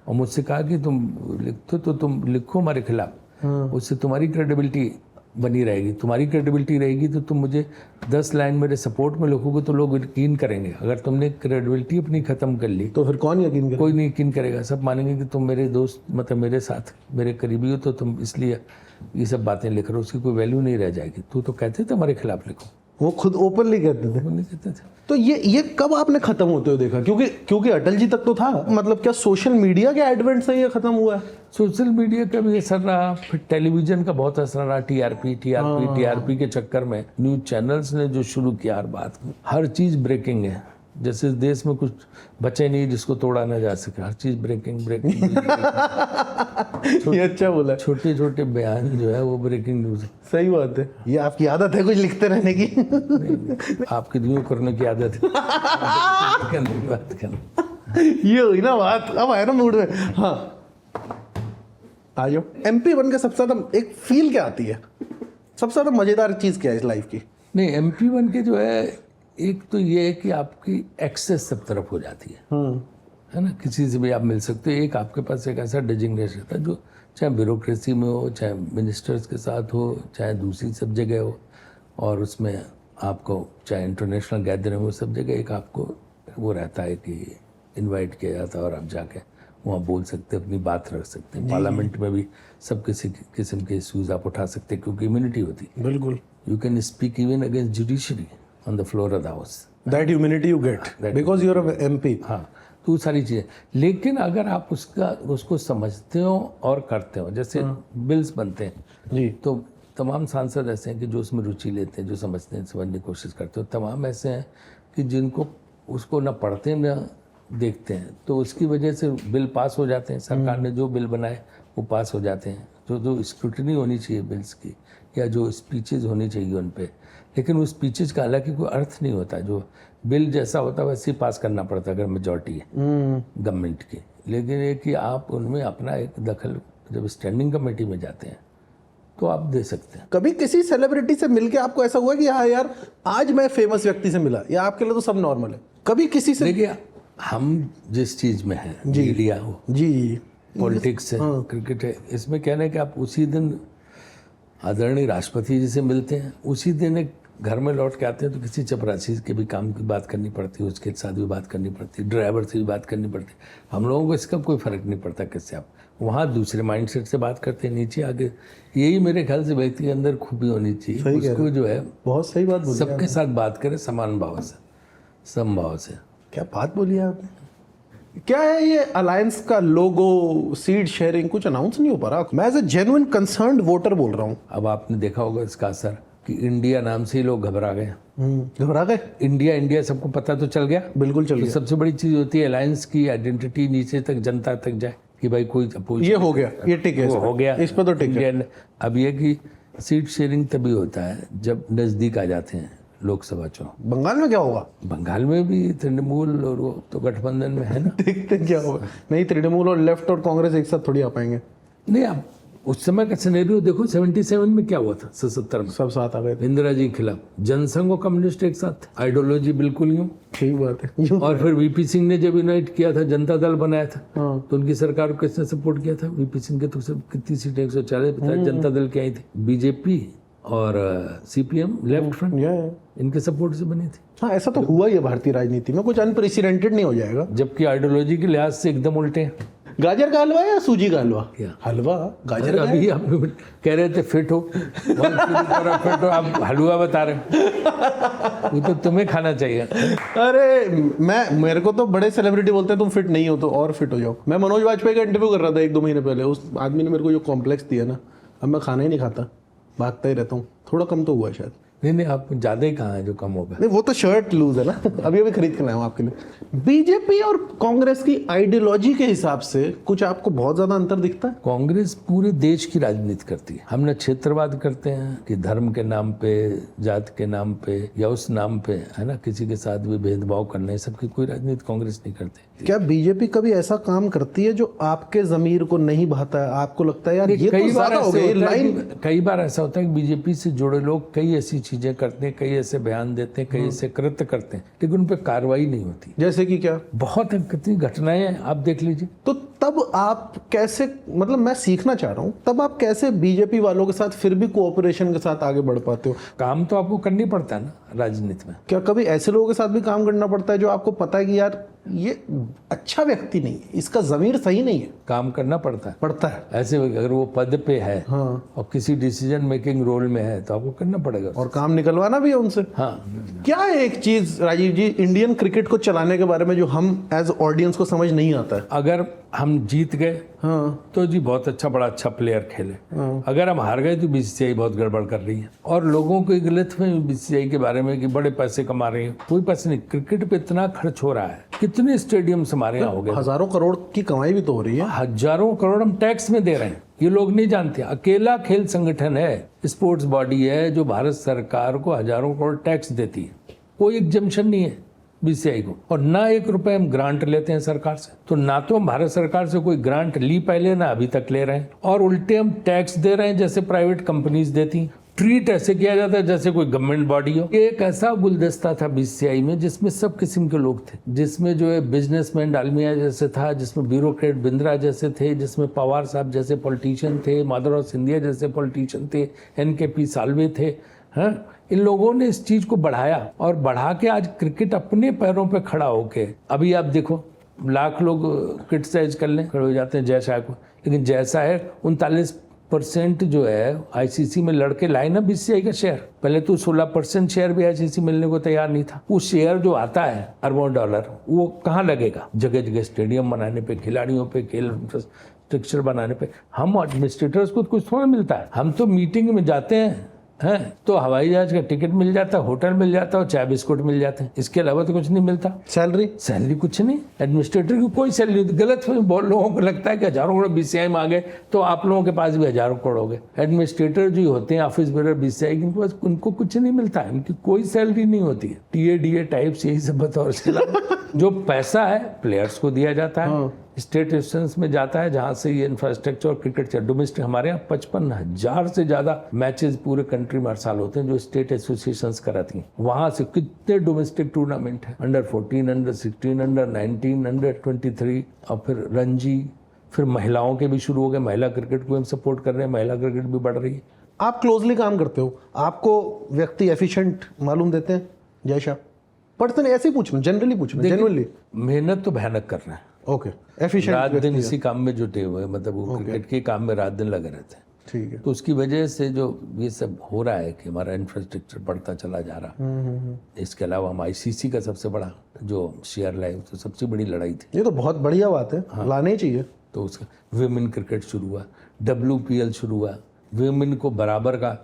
और मुझसे कहा कि तुम लिखते तो तुम लिखो हमारे खिलाफ, उससे तुम्हारी क्रेडिबिलिटी बनी रहेगी। तुम्हारी क्रेडिबिलिटी रहेगी तो तुम मुझे 10 लाइन मेरे सपोर्ट में लिखोगे तो लोग यकीन करेंगे। अगर तुमने क्रेडिबिलिटी अपनी ख़त्म कर ली तो फिर कौन यकीन करे? कोई नहीं यकीन करेगा। सब मानेंगे कि तुम मेरे दोस्त, मतलब मेरे साथ मेरे करीबी हो, तो तुम इसलिए ये सब बातें लिख रहे हो, उसकी कोई वैल्यू नहीं रह जाएगी। तो कहते थे हमारे खिलाफ लिखो, वो खुद ओपनली कहते थे। वो नहीं कहते थे। तो ये कब आपने खत्म होते हुए देखा? क्योंकि अटल जी तक तो था। मतलब क्या सोशल मीडिया के एडवेंट से ये खत्म हुआ है? सोशल मीडिया का भी असर रहा, फिर टेलीविजन का बहुत असर रहा। टीआरपी के चक्कर में न्यूज चैनल्स ने जो शुरू किया, हर बात हर चीज ब्रेकिंग है। जैसे इस देश में कुछ बचे नहीं जिसको तोड़ा ना जा सके, हर चीज ब्रेकिंग। ये अच्छा बोला। छोटे छोटे बयान जो है वो ब्रेकिंग न्यूज है। सही बात है। ये आपकी आदत है कुछ लिखते रहने की? आपकी न्यू करने की आदत है। बात करना ये हुई ना बात। अब आया ना मूड में। हाँ, आ जाओ। MP बन के सबसे ज्यादा एक फील क्या आती है? सबसे ज्यादा मजेदार चीज क्या है इस लाइफ की? नहीं, MP बन के जो है, एक तो ये है कि आपकी एक्सेस सब तरफ हो जाती है ना, किसी से भी आप मिल सकते हो। एक आपके पास एक ऐसा डेजिग्नेशन रहता है जो चाहे ब्यूरोक्रेसी में हो, चाहे मिनिस्टर्स के साथ हो, चाहे दूसरी सब जगह हो, और उसमें आपको चाहे इंटरनेशनल गैदरिंग हो, सब जगह एक आपको वो रहता है कि इनवाइट किया जाता है और आप जाके वहाँ बोल सकते हैं, अपनी बात रख सकते हैं। पार्लियामेंट में भी सब किसी किस्म के इश्यूज आप उठा सकते हैं क्योंकि इम्यूनिटी होती है। बिल्कुल। You can speak even against judiciary on the floor of the house. That immunity you get because you are MP। हाँ, तो सारी चीज़ें। लेकिन अगर आप उसको समझते हो और करते हो, जैसे बिल्स बनते हैं जी, तो तमाम सांसद ऐसे हैं कि जो उसमें रुचि लेते हैं, जो समझते हैं, समझने की कोशिश करते हो। तमाम ऐसे हैं कि जिनको उसको ना पढ़ते हैं ना देखते हैं, तो उसकी वजह से बिल पास हो जाते हैं। सरकार ने जो बिल बनाए वो पास हो जाते हैं। जो स्क्रूटनी होनी चाहिए बिल्स की, या जो स्पीचेज होनी चाहिए उन पे, लेकिन उस स्पीचेज का हालांकि कोई अर्थ नहीं होता। जो बिल जैसा होता है वैसे ही पास करना पड़ता है अगर मेजॉरिटी है गवर्नमेंट की। लेकिन ये कि आप उनमें अपना एक दखल, जब स्टैंडिंग कमेटी में जाते हैं तो आप दे सकते हैं। कभी किसी सेलिब्रिटी से मिलके आपको ऐसा हुआ कि हाँ यार आज मैं फेमस व्यक्ति से मिला, या आपके लिए तो सब नॉर्मल है? कभी किसी से? देखिए, हम जिस चीज़ में हैं, मीडिया हो, जी, पॉलिटिक्स है, क्रिकेट है, इसमें कहना है कि आप उसी दिन आदरणीय राष्ट्रपति जी से मिलते हैं, उसी दिन एक घर में लौट के आते हैं तो किसी चपरासी के भी काम की बात करनी पड़ती है, उसके साथ भी बात करनी पड़ती है, ड्राइवर से भी बात करनी पड़ती है। हम लोगों को इसका कोई फर्क नहीं पड़ता किससे, आप वहाँ दूसरे माइंडसेट से बात करते हैं, नीचे आगे। यही मेरे ख्याल से व्यक्ति के अंदर खूबी होनी चाहिए, उसको जो है बहुत सही बात बोली, सबके साथ बात करे समान भाव से, समभाव से। क्या बात बोली आपने। क्या है ये अलायंस का लोगो, सीट शेयरिंग कुछ अनाउंस नहीं हो पा रहा? मैं as a genuine concerned voter बोल रहा हूँ। अब आपने देखा होगा इसका असर कि इंडिया नाम से ही लोग घबरा गए। घबरा गए? इंडिया इंडिया सबको पता तो चल गया, बिल्कुल चल तो गया। सबसे बड़ी चीज होती है अलायंस की आइडेंटिटी नीचे तक, जनता तक जाए कि भाई कोई ये हो गया, ये टिक है, वो हो गया, इस पर तो टिक है। इंडियन। अब ये कि सीट शेयरिंग तभी होता है जब नजदीक आ जाते हैं लोकसभा चुनाव। बंगाल में क्या होगा? बंगाल में भी तृणमूल और वो तो गठबंधन में है ना। देखते क्या होगा। नहीं, तृणमूल और लेफ्ट और कांग्रेस एक साथ थोड़ी आ पाएंगे। नहीं, अब उस समय का सिनेरियो देखो, 77 में क्या हुआ था, 77 में सब साथ आ गए थे। इंदिरा जी के खिलाफ जनसंघ और कम्युनिस्ट एक साथ, आइडियोलॉजी बिल्कुल यूं। ठीक बात है। और फिर वीपी सिंह ने जब यूनाइट किया था, जनता दल बनाया था, हाँ। तो उनकी सरकार को किसने सपोर्ट किया था? वीपी सिंह के तो सिर्फ कितनी सीटें, 140 बताया, जनता दल की आई थी। बीजेपी और सीपीएम लेफ्ट फ्रंट, इनके सपोर्ट से बनी थी। हाँ, ऐसा तो हुआ ही है भारतीय राजनीति में, कुछ अनप्रेसिडेंटेड नहीं हो जाएगा। जबकि आइडियोलॉजी के लिहाज से एकदम उल्टे हैं। गाजर का हलवा या सूजी का हलवा? क्या हलवा? गाजर का? अभी आप कह रहे थे फिट हो, फिट हो, आप हलवा बता रहे हो। वो तो तुम्हें खाना चाहिए। अरे मेरे को तो बड़े सेलिब्रिटी बोलते हैं तुम फिट नहीं हो तो और फिट हो जाओ। मैं मनोज वाजपेयी का इंटरव्यू कर रहा था 1-2 महीने पहले, उस आदमी ने मेरे को जो कॉम्प्लेक्स दिया ना, अब मैं खाना ही नहीं खाता, भागता ही रहता हूँ। थोड़ा कम तो हुआ है शायद। नहीं, आप ज्यादा ही कहाँ है जो कम होगा। नहीं, वो तो शर्ट लूज है ना। अभी खरीद के लाया हूँ आपके लिए। बीजेपी और कांग्रेस की आइडियोलॉजी के हिसाब से कुछ आपको बहुत ज्यादा अंतर दिखता है? कांग्रेस पूरे देश की राजनीति करती है। हम न क्षेत्रवाद करते हैं कि धर्म के नाम पे, जात के नाम पे या उस नाम पे, है ना, किसी के साथ भी भेदभाव करना, सबकी कोई राजनीति कांग्रेस नहीं करती। क्या बीजेपी कभी ऐसा काम करती है जो आपके जमीर को नहीं भाता है? आपको लगता है यार ये तो ज्यादा हो गया लाइन? कई बार ऐसा होता है कि बीजेपी से जुड़े लोग कई ऐसी चीजें करते हैं, कई ऐसे बयान देते हैं, कई ऐसे कृत्य करते हैं, लेकिन उन पर कार्रवाई नहीं होती। जैसे कि क्या? बहुत कितनी घटनाएं हैं, आप देख लीजिए। तो तब आप कैसे, मतलब मैं सीखना चाह रहा हूँ, तब आप कैसे बीजेपी वालों के साथ फिर भी कोऑपरेशन के साथ आगे बढ़ पाते हो? काम तो आपको करनी पड़ता है ना राजनीति में। क्या कभी ऐसे लोगों के साथ भी काम करना पड़ता है जो आपको पता है कि यार ये अच्छा व्यक्ति नहीं है, इसका जमीर सही नहीं है? काम करना पड़ता है। ऐसे अगर वो पद पे है, हाँ, और किसी डिसीजन मेकिंग रोल में है तो आपको करना पड़ेगा, और काम निकलवाना भी है उनसे। हाँ। क्या है एक चीज राजीव जी इंडियन क्रिकेट को चलाने के बारे में जो हम एज ऑडियंस को समझ नहीं आता है? अगर हम जीत गए, हाँ, तो जी बहुत अच्छा, बड़ा अच्छा प्लेयर खेले। हाँ। अगर हम हार गए तो बीसीसीआई बहुत गड़बड़ कर रही है, और लोगों को गलतफहमी बीसीसीआई के बारे में कि बड़े पैसे कमा रहे हैं। कोई पैसे नहीं, क्रिकेट पे इतना खर्च हो रहा है, कितने स्टेडियम हमारे यहाँ हो गए, हजारों करोड़ की कमाई भी तो हो रही है। हजारों करोड़ हम टैक्स में दे रहे हैं, ये लोग नहीं जानते। अकेला खेल संगठन है, स्पोर्ट्स बॉडी है, जो भारत सरकार को हजारों करोड़ टैक्स देती है। कोई एग्जम्पशन नहीं है बीसीसीआई को, और ना 1 रुपए हम ग्रांट लेते हैं सरकार से। तो ना तो हम भारत सरकार से कोई ग्रांट ली पहले, ना अभी तक ले रहे हैं, और उल्टे हम टैक्स दे रहे हैं जैसे प्राइवेट कंपनीज देती। ट्रीट ऐसे किया जाता है जैसे कोई गवर्नमेंट बॉडी हो। एक ऐसा गुलदस्ता था बीसीसीआई में जिसमें सब किस्म के लोग थे, जिसमें जो है बिजनेसमैन डालमिया जैसे था, जिसमें ब्यूरोक्रेट बिंद्रा जैसे थे, जिसमें पवार साहब जैसे पॉलिटिशियन थे, माधवराव सिंधिया जैसे पॉलिटिशियन थे, NKP साल्वे थे। हाँ, इन लोगों ने इस चीज को बढ़ाया, और बढ़ा के आज क्रिकेट अपने पैरों पे खड़ा होके, अभी आप देखो लाख लोग क्रिटिसाइज कर लें, खड़े हो जाते हैं जय शाह को, लेकिन जैसा है 39% जो है आईसीसी में लड़के लाए ना बीसीसीआई का शेयर। पहले तो 16% शेयर भी आईसीसी मिलने को तैयार नहीं था। वो शेयर जो आता है अरबों डॉलर, वो कहाँ लगेगा? जगह जगह स्टेडियम बनाने पे, खिलाड़ियों पे, खेल इंफ्रास्ट्रक्चर बनाने पे। हम एडमिनिस्ट्रेटर्स को कुछ थोड़ा मिलता है, हम तो मीटिंग में जाते हैं, है तो हवाई जहाज का टिकट मिल जाता, होटल मिल जाता और चाय बिस्कुट मिल जाते हैं, इसके अलावा तो कुछ नहीं मिलता। सैलरी कुछ नहीं, एडमिनिस्ट्रेटर की कोई सैलरी। गलत बहुत लोगों को लगता है कि हजारों करोड़ बीसीआई में आ गए तो आप लोगों के पास भी हजारों करोड़ हो गए। एडमिनिस्ट्रेटर जो होते हैं ऑफिस बेरर बीसीआई के पास, उनको कुछ नहीं मिलता है, उनकी कोई सैलरी नहीं होती है। टीए डीए टाइप्स यही सब बताओ। इसके अलावा जो पैसा है प्लेयर्स को दिया जाता है, स्टेट इंस्टीट्यूशंस में जाता है जहां से ये इंफ्रास्ट्रक्चर और क्रिकेट डोमेस्टिक, हमारे यहाँ 55,000 से ज्यादा मैचेस पूरे कंट्री में हर साल होते हैं जो स्टेट एसोसिएशंस कराती हैं। वहां से कितने डोमेस्टिक टूर्नामेंट है, अंडर 14, अंडर 16, अंडर 19, अंडर 23 और फिर रणजी, फिर महिलाओं के भी शुरू हो गए। महिला क्रिकेट को हम सपोर्ट कर रहे हैं, महिला क्रिकेट भी बढ़ रही है। आप क्लोजली काम करते हो, आपको व्यक्ति एफिशिएंट मालूम देते हैं जय शाह? पर्सन ऐसे ही पूछना, जनरली पूछना, जेन्युइनली। मेहनत तो भयानक कर रहे हैं। ओके, एफिशिएंट रात दिन इसी काम में जुटे हुए, मतलब वो क्रिकेट के काम में रात दिन लगे रहते हैं। ठीक है। तो उसकी वजह से जो ये सब हो रहा है कि हमारा इंफ्रास्ट्रक्चर बढ़ता चला जा रहा। इसके अलावा हम आईसीसी का सबसे बड़ा जो शेयर लाए, तो सबसे बड़ी लड़ाई थी। ये तो बहुत बढ़िया बात है, लाने ही चाहिए। तो उसका विमेन क्रिकेट शुरू हुआ, WPL शुरू हुआ, विमेन को बराबर का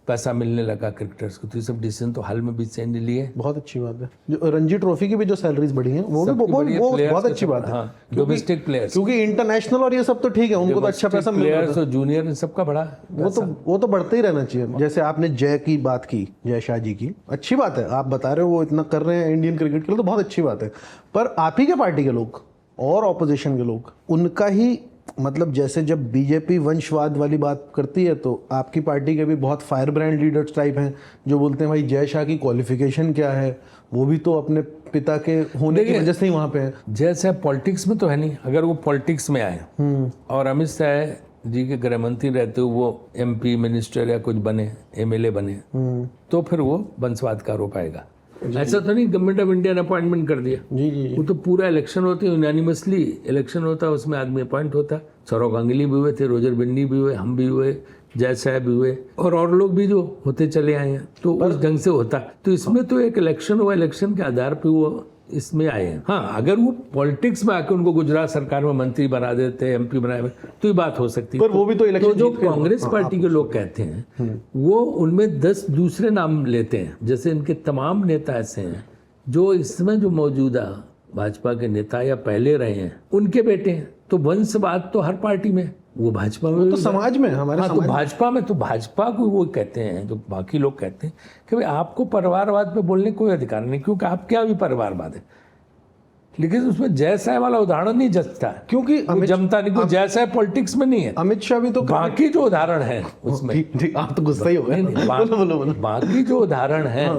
पैसा मिलने लगा क्रिकेटर्स को। तो ये सब डिसीजन तो हाल में भी चेंज लिए। बहुत अच्छी बात है। जो रणजी ट्रॉफी की भी जो सैलरीज बढ़ी हैं वो भी बहुत अच्छी बात है। डोमेस्टिक प्लेयर्स, क्योंकि इंटरनेशनल और ये सब तो ठीक है, उनको तो अच्छा पैसा मिल रहा है। प्लेयर्स और जूनियर इन सबका बड़ा वो तो बढ़ता ही रहना चाहिए। जैसे आपने जय की बात की, जय शाह जी की, अच्छी बात है, आप बता रहे हो वो इतना कर रहे हैं इंडियन क्रिकेट के लिए, तो बहुत अच्छी बात है। पर आप ही के पार्टी के लोग और ऑपोजिशन के लोग, उनका ही मतलब जैसे जब बीजेपी वंशवाद वाली बात करती है तो आपकी पार्टी के भी बहुत फायर ब्रांड लीडर्स टाइप हैं जो बोलते हैं भाई जय शाह की क्वालिफिकेशन क्या है, वो भी तो अपने पिता के होने की वजह से ही वहां पे है। जय शाह पॉलिटिक्स में तो है नहीं, अगर वो पॉलिटिक्स में आए और अमित शाह जी के गृह मंत्री रहते हुए वो MP मिनिस्टर या कुछ बने, MLA बने, तो फिर वो वंशवाद का आरोप आएगा। ऐसा तो नहीं गवर्नमेंट ऑफ इंडिया ने अपॉइंटमेंट कर दिया। जी। वो तो पूरा इलेक्शन होते हैं, यूनानिमसली इलेक्शन होता है, उसमें आदमी अपॉइंट होता है। सौरव गांगुली भी हुए थे, रोजर बिन्नी भी हुए, हम भी हुए, जय शाह भी हुए और लोग भी जो होते चले आए हैं। तो उस ढंग से होता। तो इसमें तो एक इलेक्शन हुआ, इलेक्शन के आधार पर वो इसमें आए हैं। हाँ, अगर वो पॉलिटिक्स में आके उनको गुजरात सरकार में मंत्री बना देते, MP बनाए, तो ये बात हो सकती है। पर वो भी तो इलेक्शन जो कांग्रेस पार्टी के लोग कहते हैं वो उनमें 10 दूसरे नाम लेते हैं। जैसे इनके तमाम नेता ऐसे हैं जो इसमें जो मौजूदा भाजपा के नेता या पहले रहे हैं उनके बेटे हैं। तो वंशवाद तो हर पार्टी में, वो भाजपा में तो समाज में हमारे हाँ, तो भाजपा को वो कहते हैं, जो बाकी लोग कहते हैं कि भाई आपको परिवारवाद पे बोलने कोई अधिकार नहीं, क्योंकि आप क्या भी परिवारवाद है। लेकिन उसमें जय शाह वाला उदाहरण नहीं जचता, क्योंकि जमता नहीं, कोई जय शाह पॉलिटिक्स में नहीं है। अमित शाह भी तो बाकी जो उदाहरण है उसमें आप तो गुस्सा ही हो गए। बोलो। बाकी जो उदाहरण है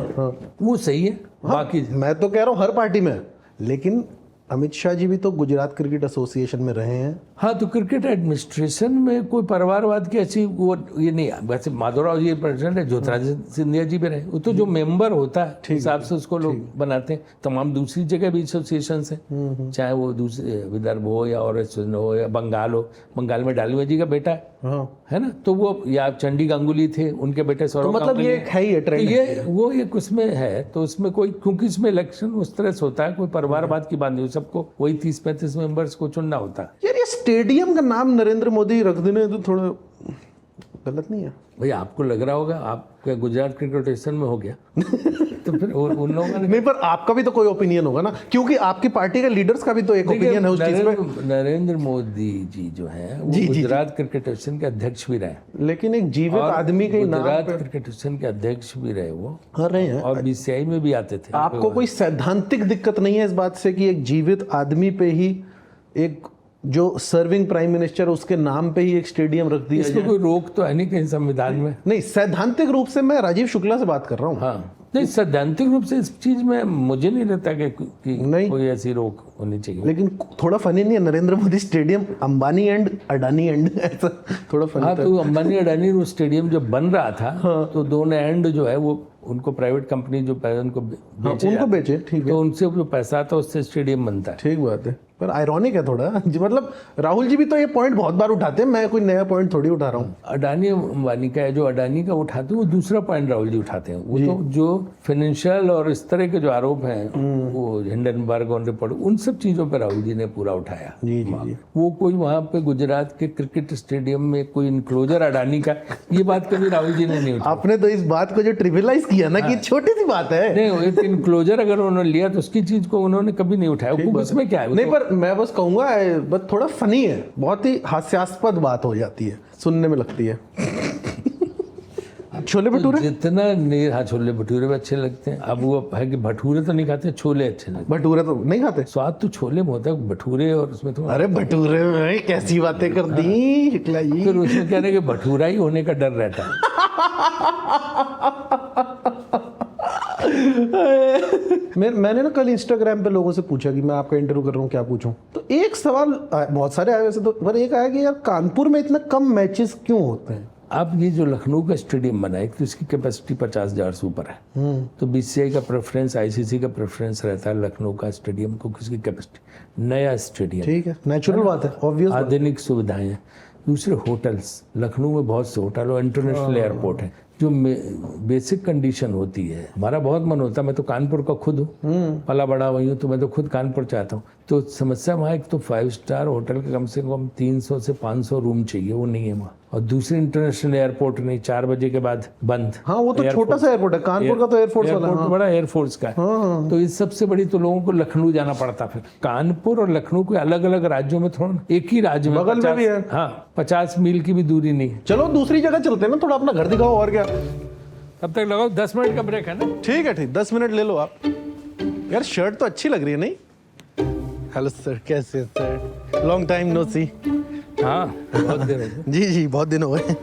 वो सही है। बाकी मैं तो कह रहा हूँ हर पार्टी में, लेकिन अमित शाह जी भी तो गुजरात क्रिकेट एसोसिएशन में रहे हैं। हाँ, तो क्रिकेट एडमिनिस्ट्रेशन में कोई परिवारवाद की ऐसी वो ये नहीं है। वैसे माधवराव जी प्रेसिडेंट है, ज्योतिरादित्य सिंधिया जी भी रहे। वो तो जो मेंबर होता है हिसाब से उसको लोग बनाते हैं। तमाम दूसरी जगह भी एसोसिएशन है, चाहे वो दूसरे विदर्भ हो या और हो या बंगाल हो। बंगाल में डालुआ जी का बेटा है ना, तो वो या चंडी गांगुली थे, उनके बेटे सौरव मतलब गांगुली। ये है ही ट्रेंड, ये वो एक उसमें है। तो उसमें कोई, क्योंकि इसमें इलेक्शन उस तरह से होता है, कोई परिवारवाद की बात नहीं, सबको वही 30-35 मेंबर्स को चुनना होता है। यार ये स्टेडियम का नाम नरेंद्र मोदी रख देने तो थोड़ा गलत नहीं है भाई? आपको लग रहा होगा आपका गुजरात क्रिकेट एसोसिएशन में हो गया तो फिर उन लोगों ने नहीं, पर आपका भी तो कोई ओपिनियन होगा ना, क्योंकि आपकी पार्टी के लीडर्स का भी तो एक ओपिनियन है उस चीज पे। नरेंद्र मोदी जी जो है वो गुजरात क्रिकेट एसोसिएशन के अध्यक्ष भी रहे, लेकिन एक जीवित आदमी के नाम गुजरात पे क्रिकेट एसोसिएशन के अध्यक्ष भी रहे वो, रहे हैं, और BCI में भी आते थे। आपको कोई सैद्धांतिक दिक्कत नहीं है इस बात से कि एक जीवित आदमी पे ही एक जो सर्विंग प्राइम मिनिस्टर उसके नाम पे ही एक स्टेडियम रख दिया इसमें कोई रोक तो है नहीं कहीं संविधान में? नहीं, सैद्धांतिक रूप से मैं राजीव शुक्ला से बात कर रहा हूँ। हाँ, नहीं, सैद्धांतिक रूप से इस चीज में मुझे नहीं लगता कि नहीं, कोई ऐसी रोक होनी चाहिए। लेकिन थोड़ा फनी नहीं है Narendra Modi stadium Ambani and Adani and ऐसा थोड़ा फनी? हाँ, तो अंबानी अडानी वो स्टेडियम जब बन रहा था तो दोनों एंड जो है वो उनको प्राइवेट कंपनी जो उनको बेचे, ठीक है, तो उनसे जो पैसा आता है उससे स्टेडियम बनता है। ठीक बात है, पर आयरॉनिक है थोड़ा मतलब राहुल जी भी तो ये पॉइंट बहुत बार उठाते हैं, मैं कोई नया पॉइंट थोड़ी उठा रहा हूँ। अडानी अंबानी का है, जो अडानी का उठाते हैं वो दूसरा पॉइंट राहुल जी उठाते हैं। वो तो जो फाइनेंशियल और इस तरह के जो आरोप हैं वो हिंडनबर्ग ऑन रिपोर्ट, उन सब चीज़ों पर राहुल जी ने पूरा उठाया। जी जी जी। वो कोई वहाँ पे गुजरात के क्रिकेट स्टेडियम में कोई इनक्लोजर अडानी का, ये बात कभी राहुल जी ने नहीं उठाई। आपने तो इस बात को जो ट्रिविलाइज किया ना कि छोटी सी बात है। नहीं, एक इनक्लोजर अगर उन्होंने लिया तो उसकी चीज़ को उन्होंने कभी नहीं उठाया। वो उसमें क्या है, नहीं, पर मैं बस कहूंगा बस थोड़ा फनी है, बहुत ही हास्यास्पद बात हो जाती है, सुनने में लगती है। छोले भटूरे जितना नहीं, हाँ छोले भटूरे भी अच्छे लगते हैं। अब वो है कि भटूरे तो नहीं खाते, छोले अच्छे लगते हैं। भटूरे तो नहीं खाते। स्वाद तो छोले में होता है, भटूरे और उसमें तो अरे भटूरे में कैसी बातें कर दी शुक्ला जी। फिर उसमें क्या है कि भटूरा ही होने का डर रहता है। मैंने ना कल इंस्टाग्राम पे लोगों से पूछा कि मैं आपका इंटरव्यू कर रहा हूँ, क्या पूछूं, तो एक सवाल बहुत सारे आए वैसे तो, पर एक आया कि यार कानपुर में इतना कम मैचेस क्यों होते हैं। अब ये जो लखनऊ का स्टेडियम बना है तो इसकी कैपेसिटी 50,000 से ऊपर है। तो बीसीसीआई का प्रेफरेंस, आईसीसी का प्रेफरेंस रहता है लखनऊ का स्टेडियम को, किसकी कैपेसिटी, नया स्टेडियम, ठीक है, नेचुरल बात है, ऑब्वियस। आधुनिक सुविधाएं हैं। दूसरे होटल्स, लखनऊ में बहुत से होटल और इंटरनेशनल एयरपोर्ट है। जो बेसिक कंडीशन होती है, हमारा बहुत मन होता है, मैं तो कानपुर का खुद हूँ, पला बड़ा वही हूँ, तो मैं तो खुद कानपुर चाहता हूँ। तो समस्या वहाँ एक तो 5 स्टार होटल के कम से कम 300 से 500 रूम चाहिए, वो नहीं है वहाँ। और दूसरी इंटरनेशनल एयरपोर्ट नहीं, 4 बजे के बाद बंद। हाँ, वो तो छोटा सा एयरपोर्ट है, कानपुर का तो एयरफोर्स वाला। एयरपोर्ट बड़ा एयरफोर्स का है। तो इस सबसे बड़ी तो लोगों को लखनऊ जाना पड़ता। फिर कानपुर और लखनऊ के अलग अलग राज्यों में, थोड़ा एक ही राज्य में बगल में भी है। हाँ, 50 मील की भी दूरी नहीं है। चलो दूसरी जगह चलते हैं ना, थोड़ा अपना घर दिखाओ और क्या। तब तक लगाओ 10 मिनट का ब्रेक है ना। ठीक है, ठीक, 10 मिनट ले लो आप। यार शर्ट तो अच्छी लग रही है, नहीं? हेलो सर, कैसे सर, लॉन्ग टाइम नो सी। हाँ, बहुत देर हो गई। जी जी, बहुत दिन हो गए।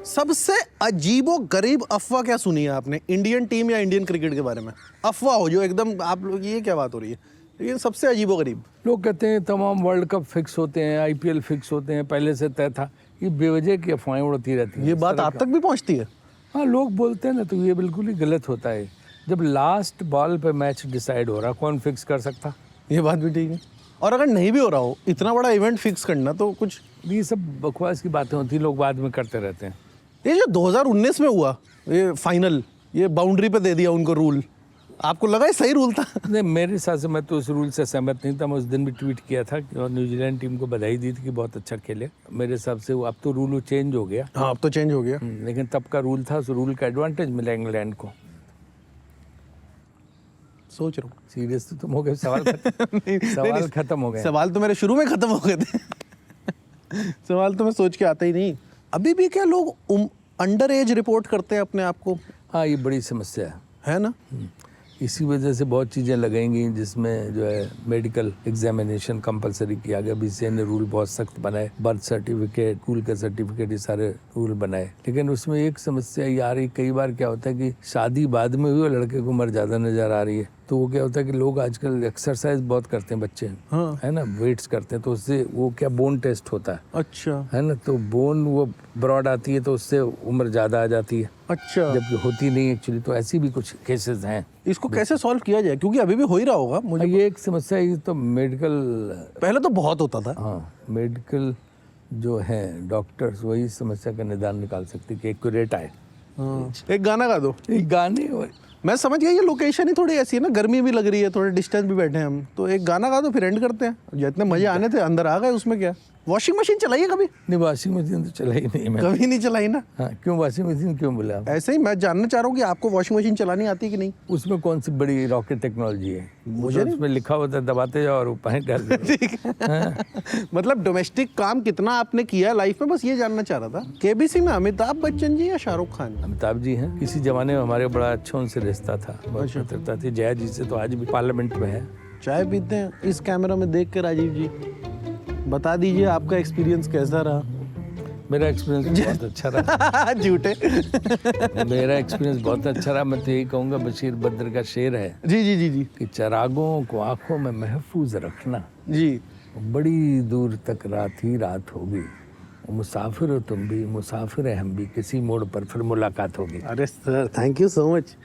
सबसे अजीबो गरीब अफवाह क्या सुनी है आपने इंडियन टीम या इंडियन क्रिकेट के बारे में? अफवाह हो जो एकदम आप लोग, ये क्या बात हो रही है? लेकिन सबसे अजीबो गरीब, लोग कहते हैं तमाम वर्ल्ड कप फिक्स होते हैं, आईपीएल फिक्स होते हैं, पहले से तय था। ये बेवजह की अफवाहें उड़ती रहती हैं। ये बात आप तक भी पहुंचती है? हाँ, लोग बोलते हैं ना, तो ये बिल्कुल ही गलत होता है। जब लास्ट बॉल पे मैच डिसाइड हो रहा, कौन फिक्स कर सकता? ये बात भी ठीक है। और अगर नहीं भी हो रहा हो, इतना बड़ा इवेंट फिक्स करना तो कुछ, ये सब बकवास की बातें होती, लोग बाद में करते रहते हैं। ये जो 2019 में हुआ ये फाइनल, ये बाउंड्री पे दे दिया उनको रूल, आपको लगा ये सही रूल था? नहीं, मेरे हिसाब से मैं तो उस रूल से सहमत नहीं था। मैं उस दिन भी ट्वीट किया था और न्यूजीलैंड टीम को बधाई दी थी कि बहुत अच्छा खेले। मेरे हिसाब से अब तो रूल चेंज हो गया। हाँ, अब तो चेंज हो गया। लेकिन तब का रूल था, उस रूल का एडवांटेज मिला इंग्लैंड को। सोच रहा हूँ सीरियस तो तुम हो गए, सवाल खत्म। सवाल खत्म हो गए। सवाल तो मेरे शुरू में खत्म हो गए थे। सवाल तो मैं सोच के आता ही नहीं। अभी भी क्या लोग अंडर एज रिपोर्ट करते हैं अपने आप को? हाँ, ये बड़ी समस्या है ना। इसी वजह से बहुत चीज़ें लगेंगी, जिसमें जो है मेडिकल एग्जामिनेशन कंपलसरी किया गया। बीसीसीआई ने रूल बहुत सख्त बनाए, बर्थ सर्टिफिकेट, स्कूल का सर्टिफिकेट, ये सारे रूल बनाए। लेकिन उसमें एक समस्या ये आ रही, कई बार क्या होता है कि शादी बाद में हुई और लड़के को उम्र ज़्यादा नजर आ रही है, तो वो क्या होता है कि लोग आजकल एक्सरसाइज बहुत करते हैं बच्चे, हाँ। है ना, वेट्स करते हैं, तो उससे वो क्या बोन टेस्ट होता है। अच्छा, है ना, तो बोन वो ब्रॉड आती है, तो उससे उम्र ज़्यादा आ जाती है। अच्छा, जबकि होती नहीं एक्चुअली। तो ऐसी भी कुछ केसेस हैं। इसको कैसे सॉल्व किया जाए, क्योंकि अभी भी हो ही रहा होगा मुझे। ये एक समस्या है, तो मेडिकल, पहले तो बहुत होता था। हाँ, मेडिकल जो है डॉक्टर्स वही समस्या का निदान निकाल सकते कि एक्यूरेट आए। एक गाना गा दो। एक गाने मैं समझ गया, ये लोकेशन ही थोड़ी ऐसी है ना, गर्मी भी लग रही है, थोड़े डिस्टेंस भी बैठे हैं हम, तो एक गाना गा दो फिर एंड करते हैं। जितने मजे आने थे अंदर आ गए, उसमें क्या। वॉशिंग मशीन चलाइए कभी? नहीं, वॉशिंग मशीन तो चलाई नहीं मैं। कभी नहीं चलाई ना? हाँ, क्यों वॉशिंग मशीन क्यों बोला? ऐसे ही मैं जानना चाह रहा हूँ कि आपको वॉशिंग मशीन चलानी आती है कि नहीं? उसमें कौन सी बड़ी रॉकेट टेक्नोलॉजी है? मुझे उसमें लिखा होता है दबाते जाओ और वो पानी डाल दो। ठीक है। मतलब डोमेस्टिक काम कितना आपने किया है लाइफ में, बस ये जानना चाह रहा था। केबीसी में अमिताभ बच्चन जी या शाहरुख खान? अमिताभ जी हैं। किसी जमाने में हमारे बड़ा अच्छा उनसे रिश्ता था, बहुत मित्रता थी। जया जी से तो आज भी पार्लियामेंट में है। चाय पीते हैं इस कैमरा में देख के। राजीव जी बता दीजिए आपका एक्सपीरियंस कैसा रहा? मेरा एक्सपीरियंस बहुत अच्छा रहा। झूठे। मेरा एक्सपीरियंस बहुत अच्छा रहा। मैं तो यही कहूँगा, बशीर बद्र का शेर है जी जी जी जी, कि चरागों को आंखों में महफूज रखना जी, बड़ी दूर तक रात ही रात होगी। मुसाफिर हो तुम भी, मुसाफिर है हम भी, किसी मोड़ पर फिर मुलाकात होगी। अरे sir, thank you so much.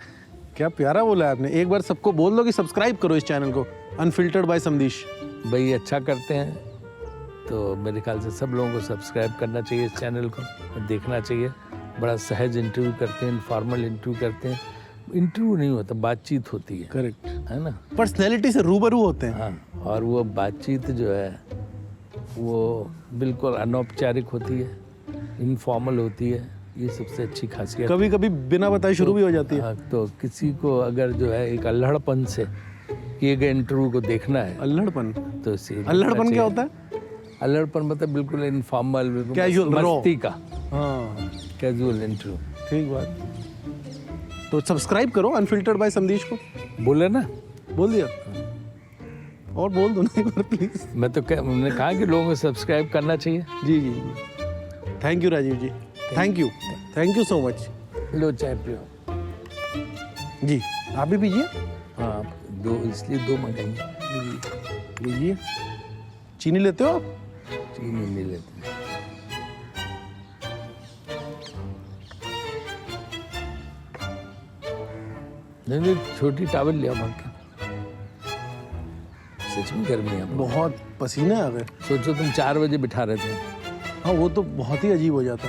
क्या प्यारा बोला आपने। एक बार सबको बोल दो कि सब्सक्राइब करो इस चैनल को, अनफिल्टर्ड बाय समदीश। भाई अच्छा करते हैं तो मेरे ख्याल से सब लोगों को सब्सक्राइब करना चाहिए इस चैनल को, देखना चाहिए। बड़ा सहज इंटरव्यू करते हैं, इनफॉर्मल इंटरव्यू करते हैं, इंटरव्यू नहीं होता, बातचीत होती है, करेक्ट, है ना। पर्सनैलिटी से रूबरू होते हैं। हाँ, और वो बातचीत जो है वो बिल्कुल अनौपचारिक होती है, इनफॉर्मल होती है, ये सबसे अच्छी खासियत। कभी कभी बिना बताए शुरू भी हो जाती है। हाँ, तो किसी को अगर जो है एक अल्हड़पन से किए गए इंटरव्यू को देखना है अल्हड़पन, तो इसे अल्हड़पन क्या होता है? अल्हड़पन मतलब बिल्कुल इनफॉर्मल, बिल्कुल Casual, raw। मस्ती का हाँ, कैजुअल इंटरव्यू। ठीक बात। तो सब्सक्राइब करो अनफिल्टर्ड बाय संदेश को। बोले ना, बोल दिया, और बोल दो ना एक बार प्लीज। मैं तो मैंने कहा कि लोगों को सब्सक्राइब करना चाहिए। जी जी जी, thank you Rajiv ji, thank you so much. लो चाय पियो। जी आप भी पीजिए। हाँ, आप दो, इसलिए दो मंगाएंगे। लीजिए। चीनी लेते हो आप? चीनी नहीं लेते। नहीं, छोटी टावल लिया बाकी, सच में गर्मी है। बहुत पसीने आ गए। सोचो तुम 4 बजे बिठा रहे थे। हाँ वो तो बहुत ही अजीब हो जाता।